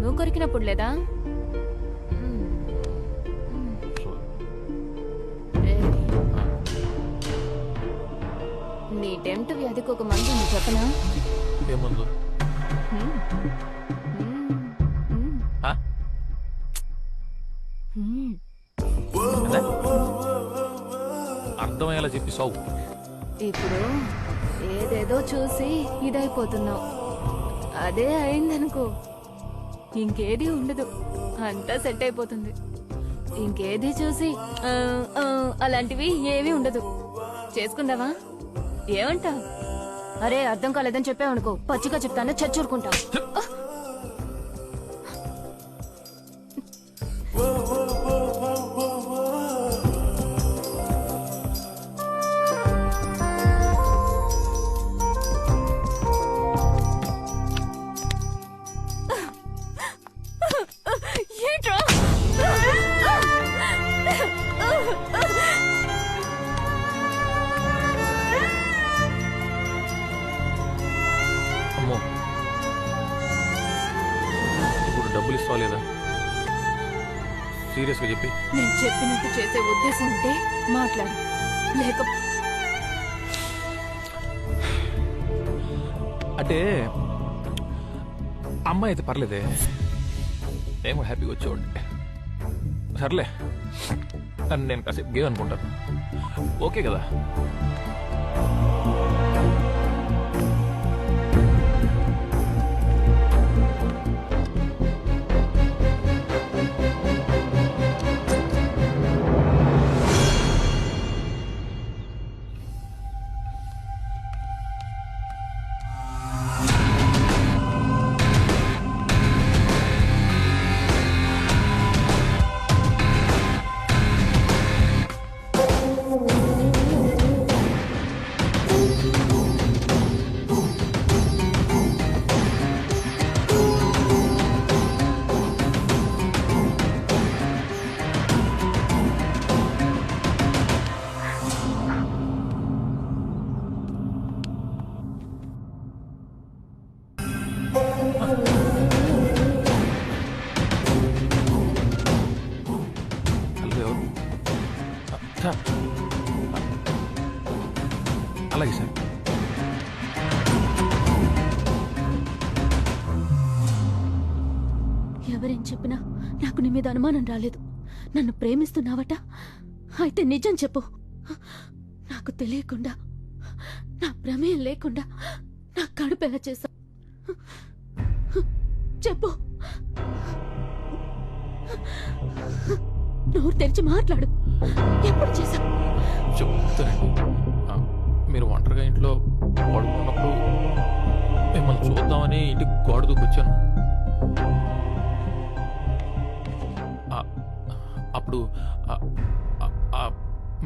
నువ్వు కొరికినప్పుడు లేదా? నీ టెంప్ట్ వ్యాధికి ఒక మందు ఉంది, చెప్పనా? ఏముందు? అర్థమయ్యేలా చెప్పి సావు. ఇప్పుడు ఏదేదో చూసి ఇదైపోతున్నావు. అదే అయిందనుకో, ఇంకేది ఉండదు, అంతా సెట్ అయిపోతుంది. ఇంకేది చూసి అలాంటివి ఏమీ ఉండదు. చేసుకుందావా? ఏమంటావు? అరే, అర్థం కాలేదని చెప్పావనుకో, పచ్చిగా చెప్తాను, చచ్చూరుకుంటా. అమ్మో, ఇప్పుడు డబ్బులు ఇస్తావా లేదా? సీరియస్గా చెప్పి. నేను చెప్పినట్టు చేసే ఉద్దేశం ఉంటే మాట్లాడు, లేక అంటే అమ్మాయి అయితే పర్లేదే, నేను కూడా హ్యాపీగా వచ్చేవాడిని. సర్లే, నేను కాసేపు గేమ్ అనుకుంటాను. ఓకే కదా? అలాగే సార్. ఎవరేం చెప్పినా నాకు నీ మీద అనుమానం రాలేదు. నన్ను ప్రేమిస్తున్నావట? అయితే నిజం చెప్పు. నాకు తెలియకుండా, నా ప్రమేయం లేకుండా నా కడుపు ఎలా చేశావు? చెప్పు, నోరు తెరిచి మాట్లాడు. ఎప్పుడు చేశావు? చెప్తానండి. మీరు ఒంటరిగా ఇంట్లో పడుకున్నప్పుడు మిమ్మల్ని చూద్దామని ఇంటికి గోడ దూకొచ్చాను. అప్పుడు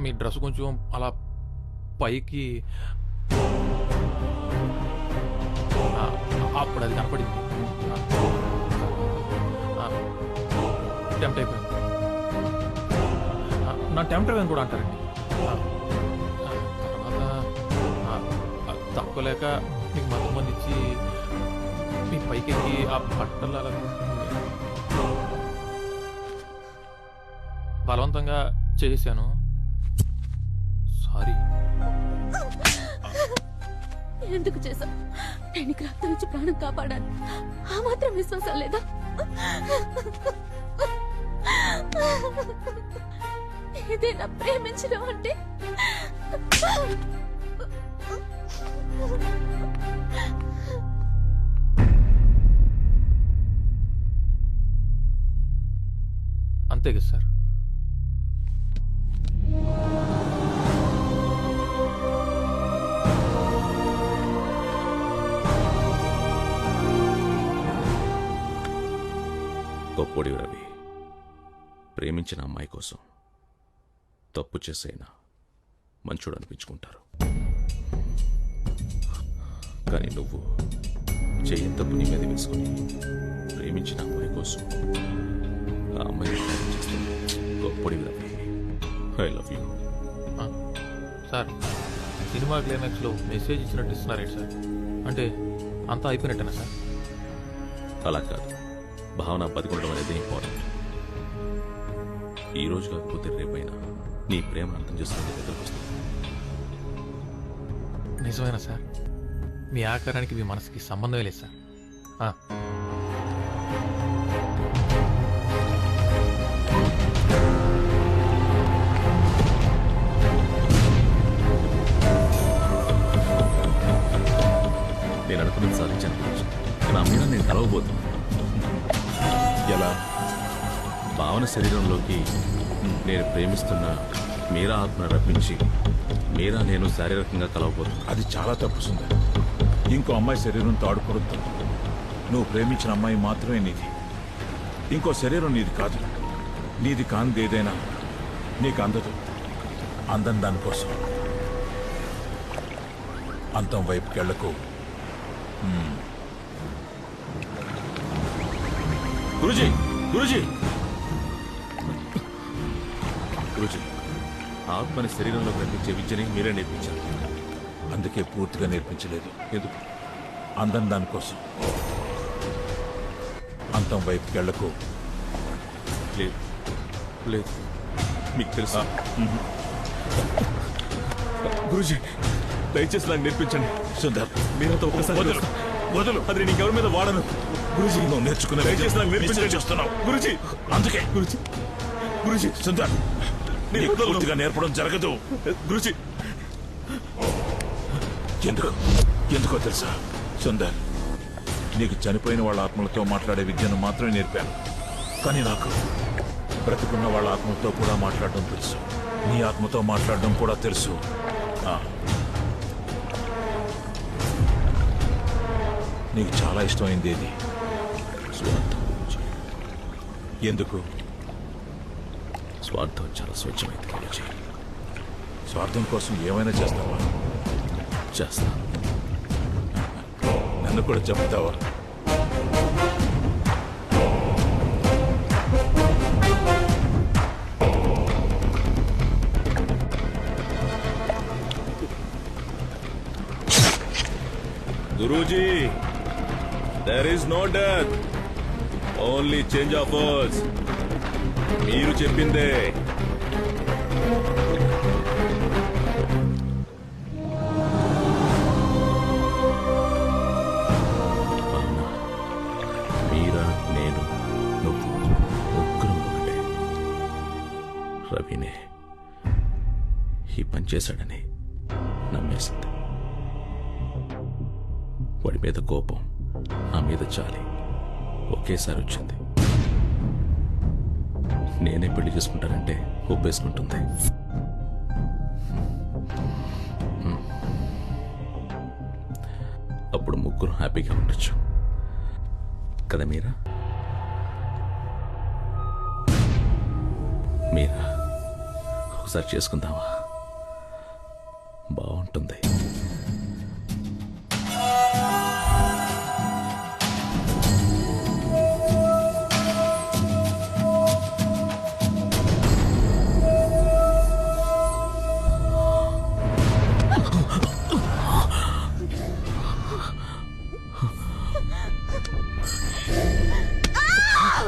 మీ డ్రెస్ కొంచెం అలా పైకి, అప్పుడు అది కనపడింది. టెంప్ట్ అయిపోయింది. నా టెంప్ట్ అయిపోయింది కూడా అంటారండి. తర్వాత తక్కువలేక మీకు మంది ఇచ్చి మీ పైకి ఎక్కి ఆ బట్టలు అలా బలవంతంగా చేశాను. సారీ. ఎందుకు చేశావు? నేను రక్తం ఇచ్చి ప్రాణం కాపాడాను. ఆ మాత్రం విశ్వాసం లేదా? ఇదేనా ప్రేమించడం అంటే? అంతే కదా సార్? గొప్పోడి రవి. ప్రేమించిన అమ్మాయి కోసం తప్పు చేసైనా మంచోడు అనిపించుకుంటారు. కానీ నువ్వు చేయని తప్పు నీ మీద వేసుకుని ప్రేమించిన అమ్మాయి కోసం ఆ అమ్మాయి చేస్తుంది. గొప్పడి Ravi. I love you. Sir, సినిమా క్లైమాక్స్లో మెసేజ్ ఇచ్చినట్టు ఇస్తున్నారేంటి సార్? అంటే అంతా అయిపోయినట్టేనా సార్? అలా కాదు, భావన బతికుండడం అనేది ఇంపార్టెంట్. ఈ రోజు కాకపోతే రేపైనా నీ ప్రేమ అర్థం చేసుకునే దగ్గరకు వస్తుంది. నిజమేనా సార్? మీ ఆకారానికి మీ మనసుకి సంబంధమే లేదు సార్. నేను అనుకున్నది సాధించాను గురించి. నా మీద నేను కలవబోతున్నాను. ఎలా? భావన శరీరంలోకి నేను ప్రేమిస్తున్న మీరా ఆత్మను రప్పించి మీరా నేను శారీరకంగా కలవబోతున్నాను. అది చాలా తప్పు సుందర్. ఇంకో అమ్మాయి శరీరంతో ఆడుకోవద్దు. నువ్వు ప్రేమించిన అమ్మాయి మాత్రమే నీది. ఇంకో శరీరం నీది కాదు. నీది కానిది ఏదైనా నీకు అందదు. అందం దానికోసం అంతం వైపుకెళ్లకు. గురుజీ, గురుజీ, గురుజీ, ఆత్మని శరీరంలో కనిపించే విద్యని మీరే నేర్పించారు. అందుకే పూర్తిగా నేర్పించలేదు. ఎందుకు? అందం దానికోసం. అంతం వైపుకెళ్లకు. లేదు లేదు, మీకు తెలుసా? గురుజీ, దయచేసి నాకు నేర్పించండి. సుందర్, మీరంతా ఒక్కసారి వదులు. అది నేను ఇంకెవరి మీద వాడను. గురుజీ, నువ్వు నేర్చుకునే దయచేసి నాకు నేర్పించండి. చేస్తున్నావు గురుజీ, అందుకే. గురుజీ, గురుజీ, సుందర్, నీకు పూర్తిగా నేర్పడం జరగదు. గురుజీ, ఎందుకో తెలుసా సుందర్, నీకు చనిపోయిన వాళ్ళ ఆత్మలతో మాట్లాడే విద్యను మాత్రమే నేర్పాను. కానీ నాకు బ్రతికున్న వాళ్ళ ఆత్మలతో కూడా మాట్లాడడం తెలుసు. నీ ఆత్మతో మాట్లాడడం కూడా తెలుసు. నీకు చాలా ఇష్టమైంది ఏది? స్వార్థం. ఎందుకు? స్వార్థం చాలా స్వచ్ఛమైంది గురుజీ. స్వార్థం కోసం ఏమైనా చేస్తావా? చేస్తా. నన్ను కూడా చెప్తావా? Guruji, there is no death, only change of words. మీరు చెప్పిందే. మీరా, నేను, నువ్వు ముగ్గురం ఒకటే. రవినే ఈ పని చేశాడని నమ్మేసింది. వాడి మీద కోపం, నా మీద చాలి ఒకేసారి వచ్చింది. నేనే పెళ్లి చేసుకుంటానంటే ఒప్పేసుకుంటుంది. అప్పుడు ముగ్గురు హ్యాపీగా ఉండొచ్చు కదా మీరా? మీరా, ఒకసారి చేసుకుందామా? బాగుంటుంది.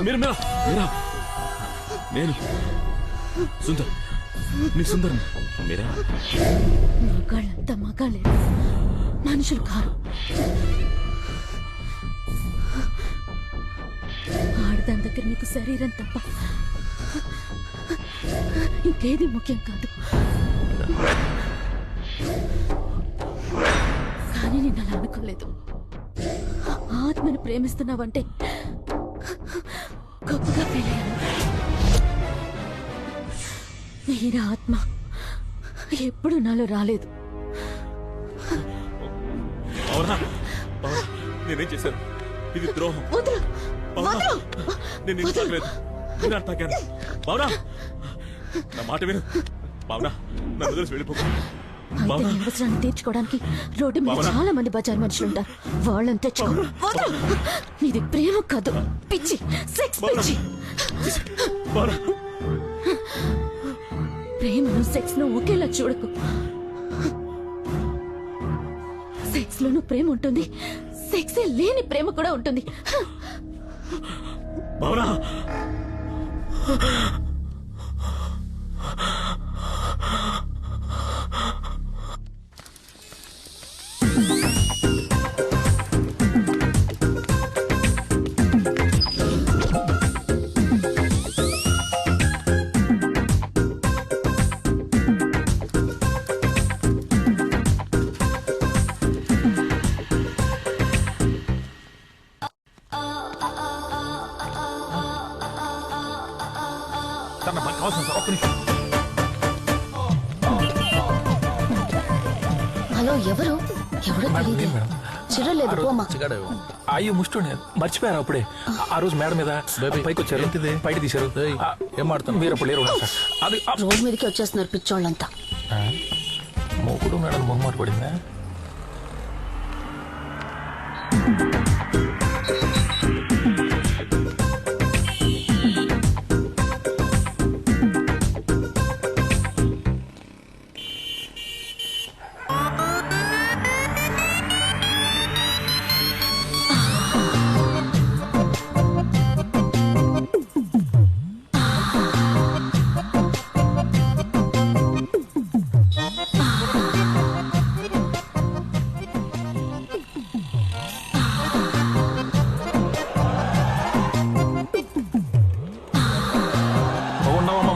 మీరా, మీరా, మీరా, నేను సుందర్, నీ సుందర్. మీరా, మగాళ్ళంతా మగాళ్ళే, మనుషులు కారు. ఆడదాని దగ్గర నీకు శరీరం తప్ప ఇంకేది ముఖ్యం కాదు. కానీ నేను అలా అనుకోలేదు. ఆత్మను ప్రేమిస్తున్నావంటే గొప్పగా ఫీల్ అయ్యాను. మీరా ఆత్మ ఎప్పుడు నాలో రాలేదు. అవునా? నేనేం చేశాను? ఇది ద్రోహం. వదలు, వదలు. నేను నిన్ను తాకలేదు, నేను తాకాను. భావన, నా మాట విను. భావన, నన్ను వదిలేసి వెళ్ళిపోకు. అయితే నీ అవసరాన్ని తీర్చుకోవడానికి రోడ్డు మీద చాలా మంది బజార్ మనుషులు ఉంటారు. వాళ్ళని తెచ్చుకో. వదలు. నీది ప్రేమ కాదు, పిచ్చి, సెక్స్ పిచ్చి. ప్రేమను సెక్స్ ను ఒకేలా చూడకు. సెక్స్ లోనూ ప్రేమ ఉంటుంది, సెక్సే లేని ప్రేమ కూడా ఉంటుంది. భావన, హలో, ఎవరు తెలియదు. చిరలేదు పోమా. అయ్యో ముష్టోండి, మర్చిపోయారు అప్పుడే. ఆ రోజు మేడం మీద పైకి వచ్చారు, బయట తీశారు. ఏం మాడుతాను, మీరు అప్పుడు లేరు. అది రోడ్ మీదకి వచ్చేస్తున్నారు పిచ్చోళ్ళంతా. మూకుడు మేడం మొహమాట పడిందా?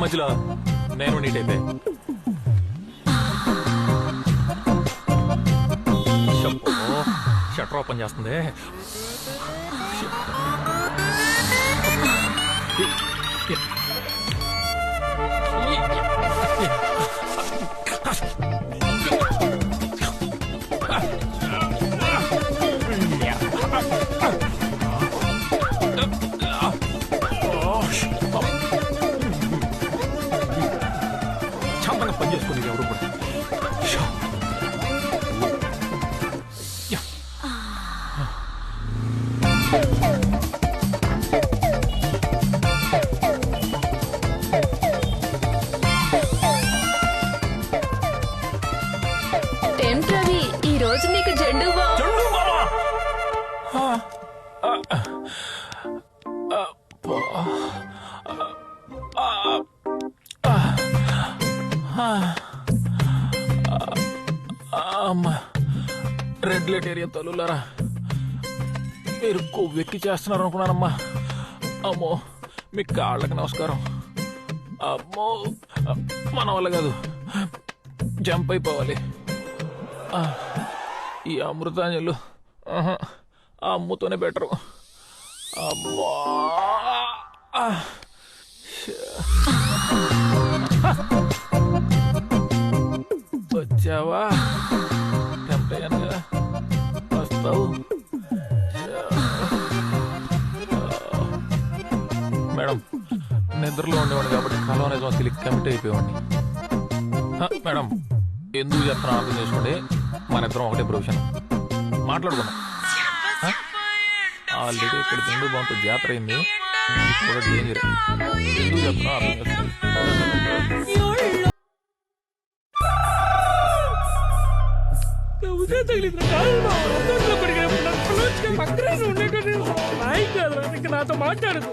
మధ్యలో నేను నీట్ అయితే షట్టర్ ఓపెన్ చేస్తుంది. పనిచేసుకుని ఎవరు కూడా రవి, ఈ రోజు నీకు జెండు అమ్మా, రెడ్ లైట్ ఏరియా తల్లులారా, మీరు కొవ్వెక్కి చేస్తున్నారు అనుకున్నానమ్మా. అమ్మో, మీ కాళ్ళకి నమస్కారం. అమ్మో, మన వల్ల కాదు, జంప్ అయిపోవాలి. ఈ అమృతాంజలు ఆ అమ్ముతోనే బెటరు. అమ్మా, వచ్చావా? టెంప్ట్ కదా, వస్తావు. మేడం, నిద్రలో ఉండేవాడిని కాబట్టి కలవ నిజం తెలియక కమిట్ అయిపోయేవాడిని. మేడం, ఎందుకు చెప్తున్నా అర్థం చేసుకోండి. మన ఇద్దరం ఒకటే ప్రొఫెషన్, మాట్లాడుకున్నాం. ఆల్రెడీ ఇక్కడ తిండు బాగుంటూ జాతర అయింది, కూడా డేంజర్. ఎందుకు చెప్తున్నా అర్థం చేసుకోండి. నాతో మాట్లాడదు.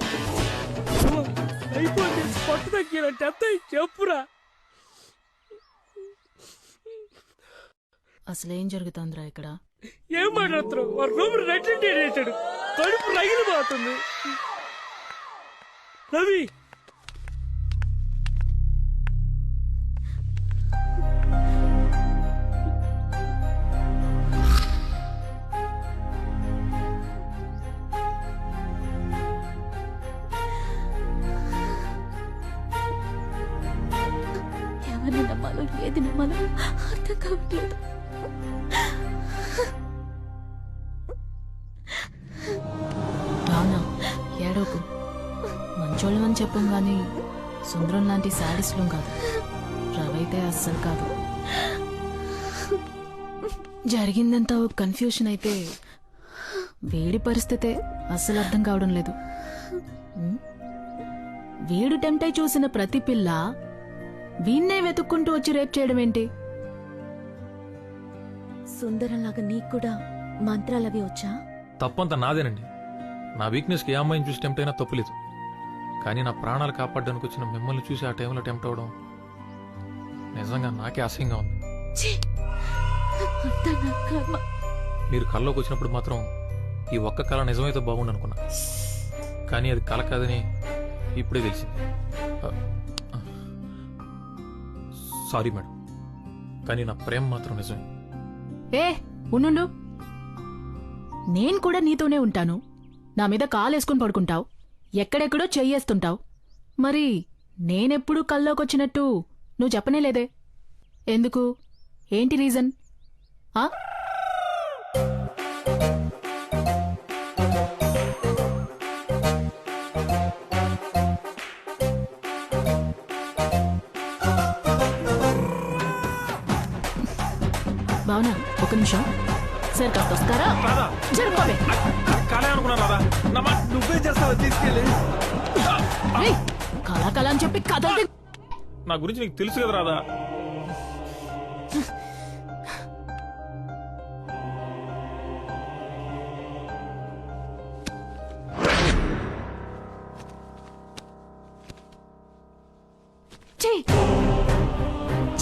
అయిపోయింది, పట్టు తగ్గినట్టు ఎంత చెప్పురా. అసలేం జరుగుతుందిరా ఇక్కడ? ఏం మాట్లాడుతున్నావు? వాడు రూమ్ రెట్టింటి వేసాడు, కడుపు రగిలిపోతుంది. రవి, ఎవరిని నమ్మాలో ఏది నమ్మాలో అర్థం కావట్లేదు. మంచోళ్ళమని చెప్పం గాని సుందరం లాంటి శాడిస్లం కాదు. రవైతే అస్సలు కాదు. జరిగిందంతా ఒక కన్ఫ్యూషన్ అయితే వీడి పరిస్థితే అస్సలు అర్థం కావడం లేదు. వీడు టెంప్ట్ అయి చూసిన ప్రతి పిల్ల వీణ్ణే వెతుక్కుంటూ వచ్చి రేప్ చేయడం ఏంటి? సుందరంలాగా నీకు కూడా మంత్రాలవి వచ్చా? తప్పంతా నాదేనండి. నా వీక్నెస్కి ఏ అమ్మాయిని చూసి టెంప్ట్ అయినా తప్పులేదు. కానీ నా ప్రాణాలు కాపాడడానికి వచ్చిన మిమ్మల్ని చూసి ఆ టైంలో టెంప్ట్ అవడం నిజంగా నాకే అసహ్యంగా ఉంది. మీరు కల్లోకి వచ్చినప్పుడు మాత్రం ఈ ఒక్క కళ నిజమైతే బాగుండు అనుకున్నా. కానీ అది కళ కాదని ఇప్పుడే తెలిసింది. సారీ మేడం, కానీ నా ప్రేమ మాత్రం నిజమే. ఏ ఉండు, నేను కూడా నీతోనే ఉంటాను. నా మీద కాలేసుకుని పడుకుంటావు, ఎక్కడెక్కడో చెయ్యేస్తుంటావు. మరి నేనెప్పుడు కల్లోకొచ్చినట్టు నువ్వు చెప్పనే లేదే. ఎందుకు? ఏంటి రీజన్? భావన, ఒక నిమిషం. సరే కాస్త వస్తారా? జరుపుకోవే. నువ్వే చేస్తావా? తీసుకెళ్ళి కళా కళ అని చెప్పి కథ నా గురించి నీకు తెలుసు కదా రాదా?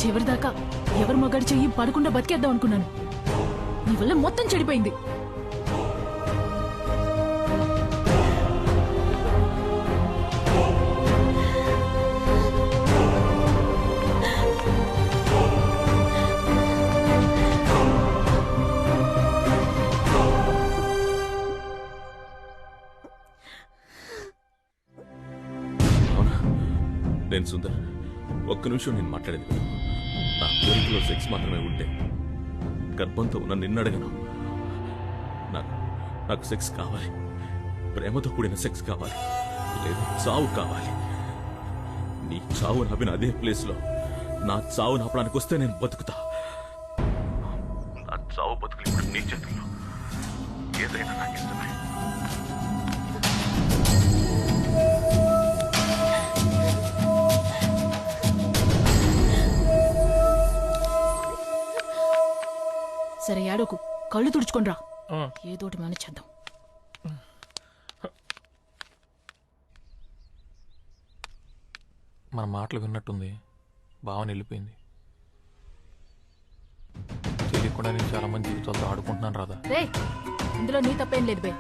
చివరిదాకా ఎవరి మగాడి చెయ్యి పడకుండా బతికేద్దాం అనుకున్నాను. నీ వల్ల మొత్తం చెడిపోయింది. నేను సుందర్, ఒక్క నిమిషం నేను మాట్లాడేది. నా కోరికలో సెక్స్ మాత్రమే ఉంటే గర్భంతో ఉన్న నిన్నడగను. నాకు సెక్స్ కావాలి, ప్రేమతో కూడిన సెక్స్ కావాలి, లేదా చావు కావాలి. నీ చావు నవ్విన అదే ప్లేస్లో నా చావు నాపడానికి వస్తే నేను బతుకుతా. నా చావు బతుకులు ఇప్పుడు నీ చేతుల్లో. ఏదైనా నాకు ఇష్టమే. సరే ఏడోకు, కళ్ళు తుడుచుకోనరా. ఏదోటి మేనేజ్ చేద్దాం. మన మాటలు విన్నట్టుంది. భావన వెళ్ళిపోయింది. తెలియకుండా నేను చాలా మంది జీవితాలతో ఆడుకుంటున్నాను రాదా. ఇందులో నీ తప్పేం లేదు బే.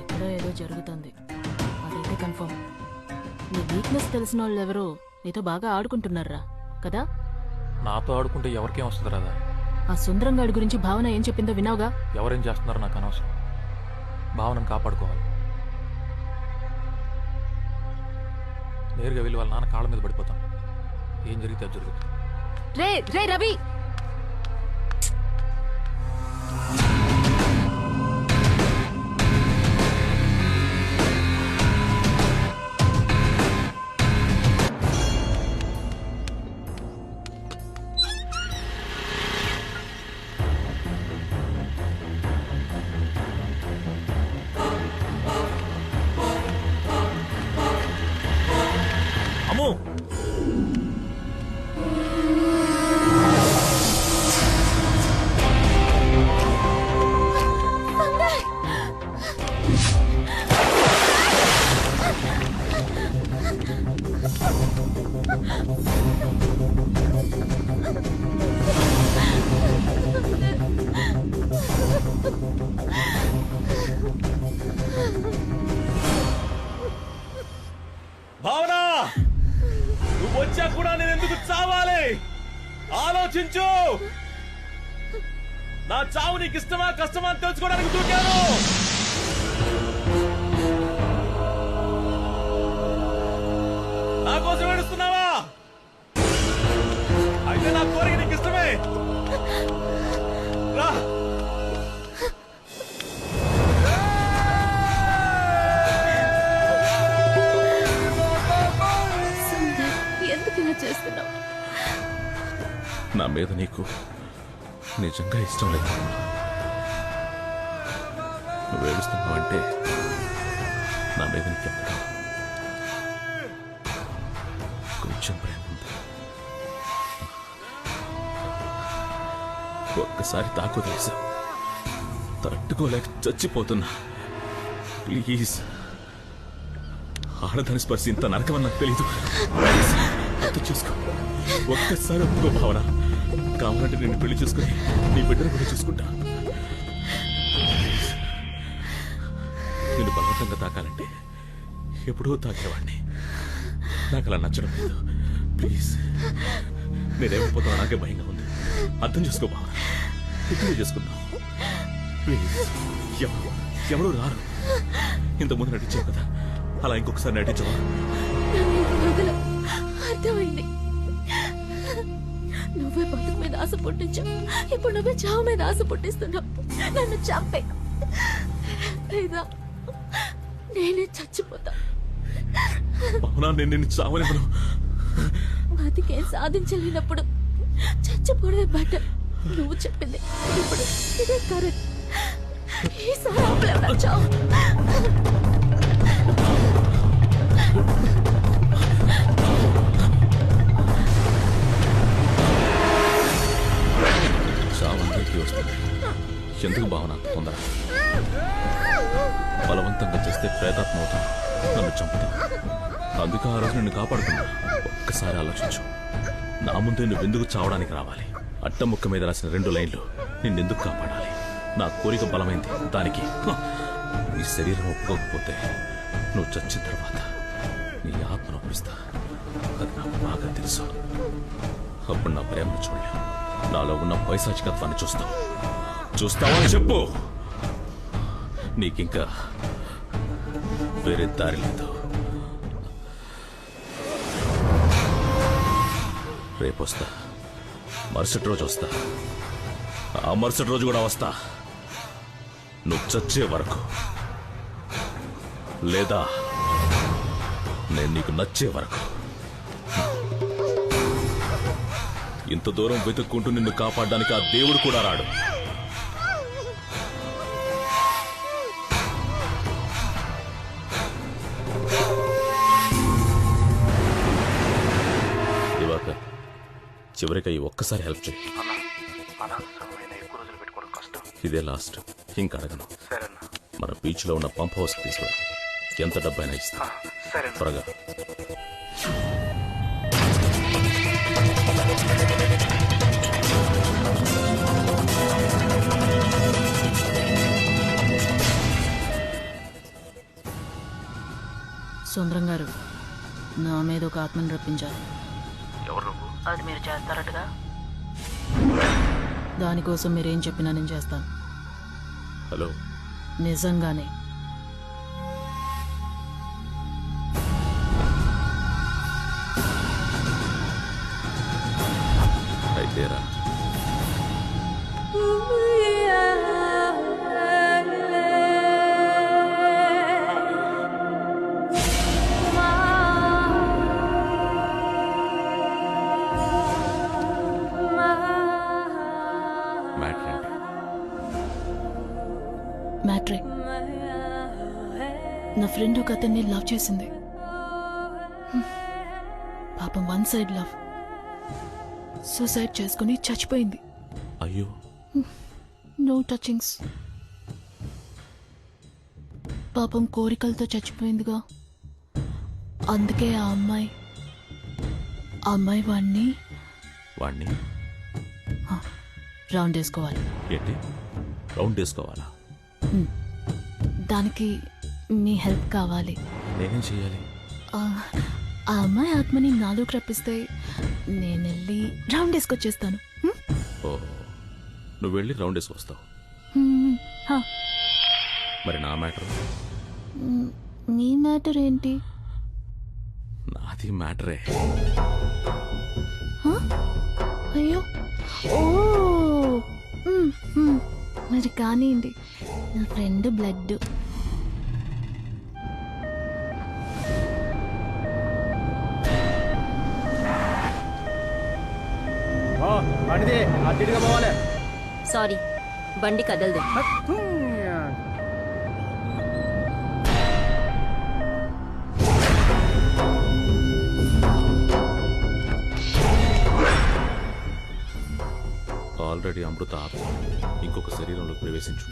ఎక్కడో ఏదో జరుగుతుంది, అదైతే కన్ఫర్మ్. నీ వీక్నెస్ తెలిసిన వాళ్ళు ఎవరో నీతో బాగా ఆడుకుంటున్నారా కదా? నాతో ఆడుకుంటే ఎవరికేం వస్తుంది రాదా? ఆ సుందరంగాడి గురించి భావన ఏం చెప్పిందో విన్నావుగా? ఎవరేం చేస్తున్నారో నాకు అనవసరం. భావనను కాపాడుకోవాలి. నేరుగా వెళ్ళి వాళ్ళ నాన్న కాళ్ళ మీద పడిపోతాను. ఏం జరిగితే అది జరుగుతుంది. రే రవి, భావనా, నువ్వు వచ్చా కూడా నేను ఎందుకు చావాలి? ఆలోచించు. నా చావు నీకు ఇష్టమా కష్టమా అని తెలుసుకోవడానికి దూకాను. నా కోసం ఏడుస్తున్నావా? అయితే నా కోరిక నీకు ఇష్టమే. రా. మీద నీకు నిజంగా ఇష్టం లేదు. నువ్వు ఏడుస్తున్నావంటే నా మీద నీకెక్కడ కొంచెం ప్రేమ ఉంది. ఒక్కసారి తాకు తెలుసా, తట్టుకోలేక చచ్చిపోతున్నా. ప్లీజ్, ఆడదాని స్పర్శ ఇంత నరకమని నాకు తెలీదు. అర్థం చేసుకో, ఒక్కసారి ఒప్పుకో భావన. కావాలంటే నేను పెళ్లి చేసుకుని నీ బిడ్డను కూడా చూసుకుంటా. నేను బలవంతంగా తాకాలంటే ఎప్పుడూ తాకేవాడిని. నాకు అలా నచ్చడం లేదు. ప్లీజ్, నేనేమైపోతావు నాకే భయంగా ఉంది. అర్థం చేసుకో భావన, ఇద్దరు చేసుకుందాం ప్లీజ్. ఎవరు రారు. ఇంతకుముందు నటించావు కదా, అలా ఇంకొకసారి నటించవా? అర్థమైంది. నువ్వే బతుకు మీద ఆశ పుట్టించావు, ఇప్పుడు నువ్వే చావు మీద ఆశ పుట్టిస్తున్నావు. నన్ను చంపే, లేదా నేనే చచ్చిపోతా. అవునా, నేను నిన్ను చావనివ్వను. బతికేం సాధించలేనప్పుడు చచ్చిపోవడమే బెటర్. నువ్వు చెప్పింది ఇప్పుడు ఇదే కరెక్ట్. ఈసారి ఆపలేవురా చావు. చావందరికీ వస్తుంది. ఎందుకు భావన తొందర? బలవంతంగా చేస్తే ప్రేతాత్మ అవుతాం, నన్ను చంపుతాం. అందుకే ఆ రోజు నిన్ను కాపాడుకున్నా. ఒక్కసారి ఆలోచించు, నా ముందే నువ్వెందుకు చావడానికి రావాలి? అట్టముక్క మీద రాసిన 2 లైన్లు నిన్నెందుకు కాపాడాలి? నా కోరిక బలమైంది, దానికి నీ శరీరం ఒప్పుకోకపోతే నువ్వు చచ్చిన తర్వాత నీ ఆత్మను ఒప్పిస్తా. అది నాకు బాగా తెలుసు. అప్పుడు నా ప్రేమను చూడలేవు, నాలో ఉన్న పైశాచికత్వాన్ని చూస్తావు. చూస్తావని చెప్పు. నీకింకా వేరే దారి లేదు. రేపు వస్తా, మరుసటి రోజు వస్తా, ఆ మరుసటి రోజు కూడా వస్తా. నువ్వు చచ్చే వరకు, లేదా నేను నీకు నచ్చే వరకు. ఇంత దూరం వెతుక్కుంటూ నిన్ను కాపాడడానికి ఆ దేవుడు కూడా రాడు. దివాకర్, చివరిగా ఈ ఒక్కసారి హెల్ప్ చేయి. ఇదే లాస్ట్, ఇంక అడగను. మన బీచ్ లో ఉన్న పంప్ హౌస్ తీసుకురా. ఎంత డబ్బైనా ఇస్తా. త్వరగా. సుందరం గారు, నా మీద ఒక ఆత్మను రప్పించాలి. ఎవరు? అది మీరు చేస్తారటగా. దానికోసం మీరేం చెప్పినా నేను చేస్తాను. హలో, నిజంగానే. అయితేరా. మ్యాట్రే, నా ఫ్రెండ్ ఒక అతన్ని లవ్ చేసింది. పాపం వన్ సైడ్ లవ్. సూసైడ్ చేసుకుని చచ్చిపోయింది. అయ్యో. No touchings. పాపం కోరికలతో చచ్చిపోయిందిగా. అందుకే ఆ అమ్మాయి వాణ్ణి రౌండ్ వేసుకోవాలి. ఏంటి రౌండ్ వేసుకోవాలా? దానికి మీ హెల్ప్ కావాలి. నేనేం చేయాలి? ఆ అమ్మాయి ఆత్మని నాలోకి రప్పిస్తే నేను వెళ్ళి రౌండ్ వేసుకొచ్చేస్తాను. ఓ, నువ్వు వెళ్ళి రౌండ్ వేసుకొస్తావు. మరి నా మ్యాటర్? నీ మ్యాటర్ ఏంటి? నాది మ్యాటరే. అయ్యో, ఓ మరి కానివ్వండి. నా ఫ్రెండ్ బ్లడ్. బండిది అడ్డిగా పోవాలి. సారీ, బండి కదలదు. ఆల్రెడీ అమృత ఆత్మ ఇంకొక శరీరంలో ప్రవేశించు.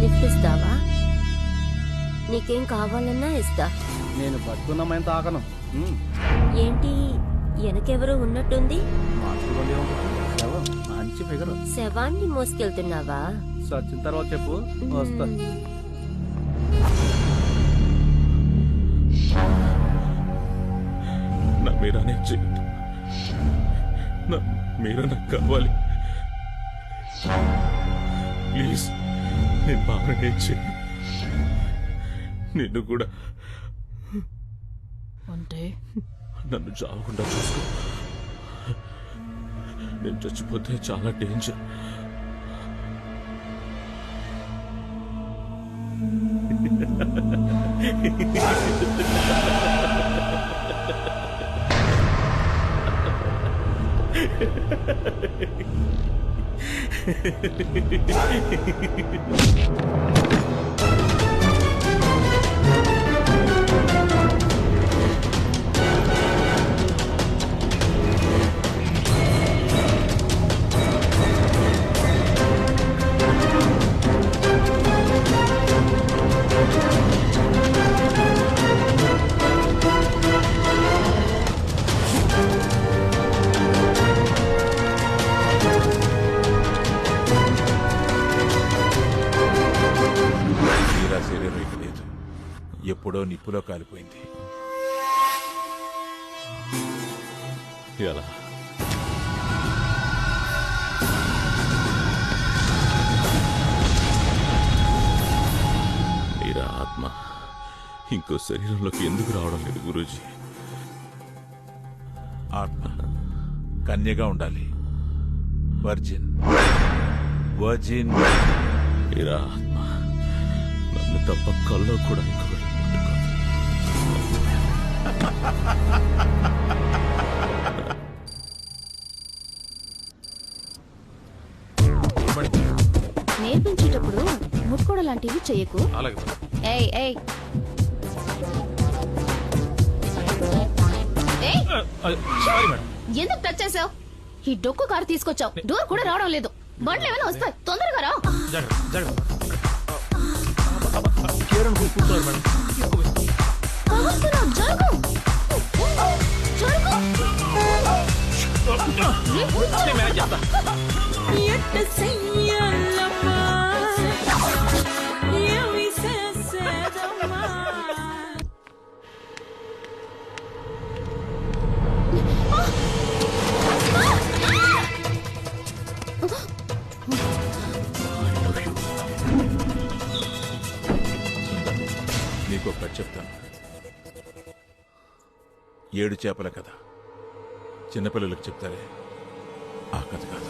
లిఫ్ట్ ఇస్తావా? నీకేం కావాలన్నా ఇస్తా. నేను బతుకున్నామని తాకను. ఏంటి వెనకెవరో ఉన్నట్టుంది? మంచి ఫిగర్. శవాన్ని మోసుకెళ్తున్నావా? సచిన తర్వాత చెప్పు, వస్తా. నా మీరానే చేయండి. నా మీరా నాకు కావాలి. ప్లీజ్, నేను బాగానే చేయండి. నిన్ను కూడా అంటే నన్ను చావకుండా చూసుకో. నేను చచ్చిపోతే చాలా డేంజర్. ఎప్పుడో నిప్పులో కాలిపోయింది. ఎలా? మీరా ఆత్మ ఇంకో శరీరంలోకి ఎందుకు రావడం లేదు గురూజీ? ఆత్మ కన్యగా ఉండాలి. Virgin virgin. మీరా ఆత్మ నన్ను తప్ప కల్లో కూడా ఇంకొకటి ముట్టుకోదు. నేర్పించేటప్పుడు ముట్టుకోవడం లాంటివి చెయ్యకు. ఏయ్ ఏయ్ ఎందుకు టచ్ చేసావు? ఈ డొక్కు కారు తీసుకొచ్చావు, డోర్ కూడా రావడం లేదు. బండ్లు ఏమైనా వస్తాయి, తొందరగా రా. నీకు కథ చెప్తాను. 7 చేపల కథ. చిన్నపిల్లలకు చెప్తారే ఆ కథ కాదు.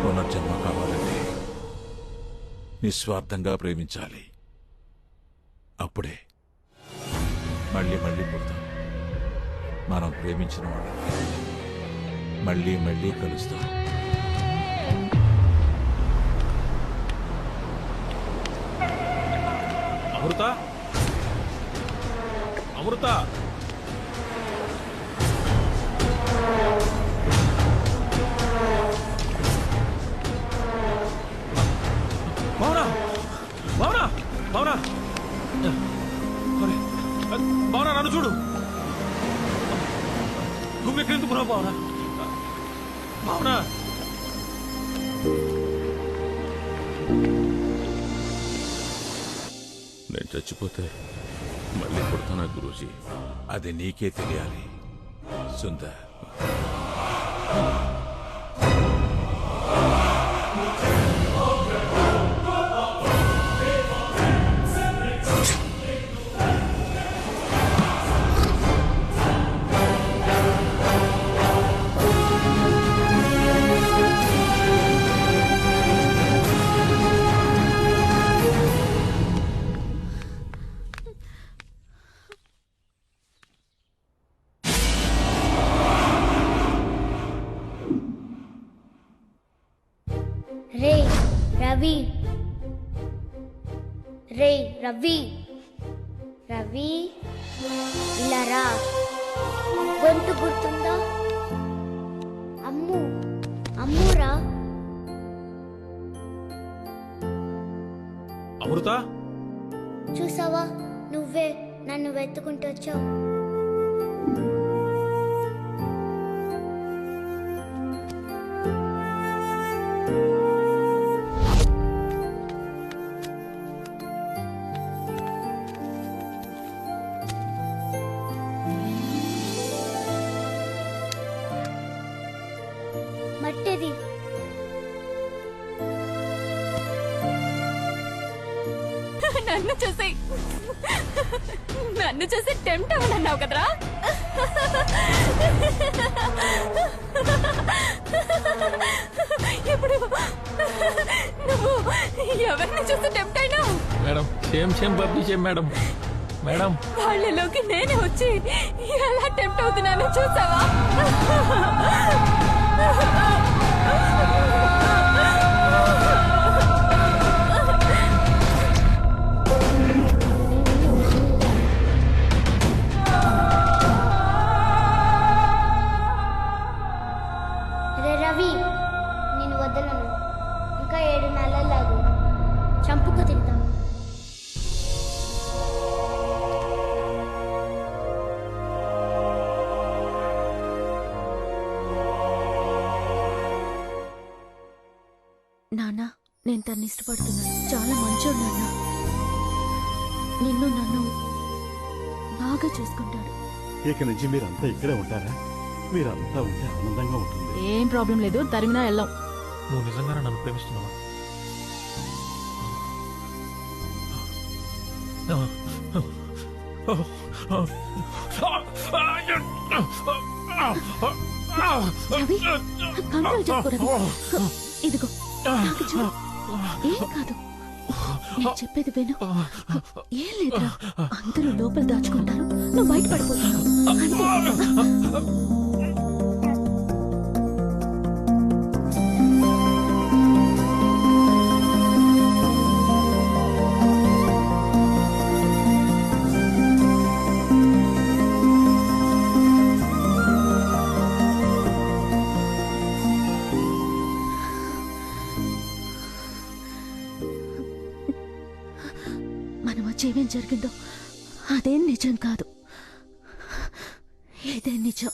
పునర్జన్మ కావాలంటే నిస్వార్థంగా ప్రేమించాలి. అప్పుడే మళ్ళీ మళ్ళీ పుడతాం. మనం ప్రేమించిన వాళ్ళని మళ్ళీ మళ్ళీ కలుస్తాం. అమృత, అమృత, భావన, భావన, భావన, భావన నన్ను చూడు. నువ్వు ఎక్కడెందుకున్నావు భావన? భావన, నేను చచ్చిపోతే మళ్ళీ పుడతానా గురూజీ? అది నీకే తెలియాలి సుందర్. రవి రే రవి రవి ఇలా రా. గొంతు గుర్తుందా? అమ్ము అమ్మురా. అమృత చూసావా, నువ్వే నన్ను వెతుకుంటూ వచ్చావు. మట్టిది. నన్ను చూసి టెంప్ట్ అవ్వనన్నావు కదరా. ఇప్పుడు నువ్వు ఎవరిని చూసి టెంప్ట్ అయినావు? మేడం సేమ్ బబ్బీ సేమ్ మేడం. మేడం వాళ్ళలోకి నేనే వచ్చి ఎలా టెంప్ట్ అవుతున్నానో చూసావా? రే రవి, నేను వదలను. ఇంకా 7 నెలలాగు చంపుకు తింటాను. నాన్న, నేను తన్ని ఇష్టపడుతున్నాను. చాలా మంచోడు నాన్న. నిన్ను నన్ను బాగా చూసుకుంటాడు. ఇక నుంచి మీరంతా ఇక్కడే ఉంటారా? మీరంతా ఉంటే ఆనందంగా ఉంటుంది. ఏం ప్రాబ్లం లేదు, తరిమినా వెళ్ళాం. నువ్వు నిజంగానే నన్ను ప్రేమిస్తున్నావా? రవి, కంట్రోల్ చేసుకో రవి. ఇదిగో నాకు చూడు. ఏం కాదు, నేను చెప్పేది విను. ఏం లేదురా, అందరూ లోపల దాచుకుంటారు, నువ్వు బయట పడిపోతున్నావు అంతే. మన మధ్య ఏమేం జరిగిందో అదేం నిజం కాదు, ఇదే నిజం.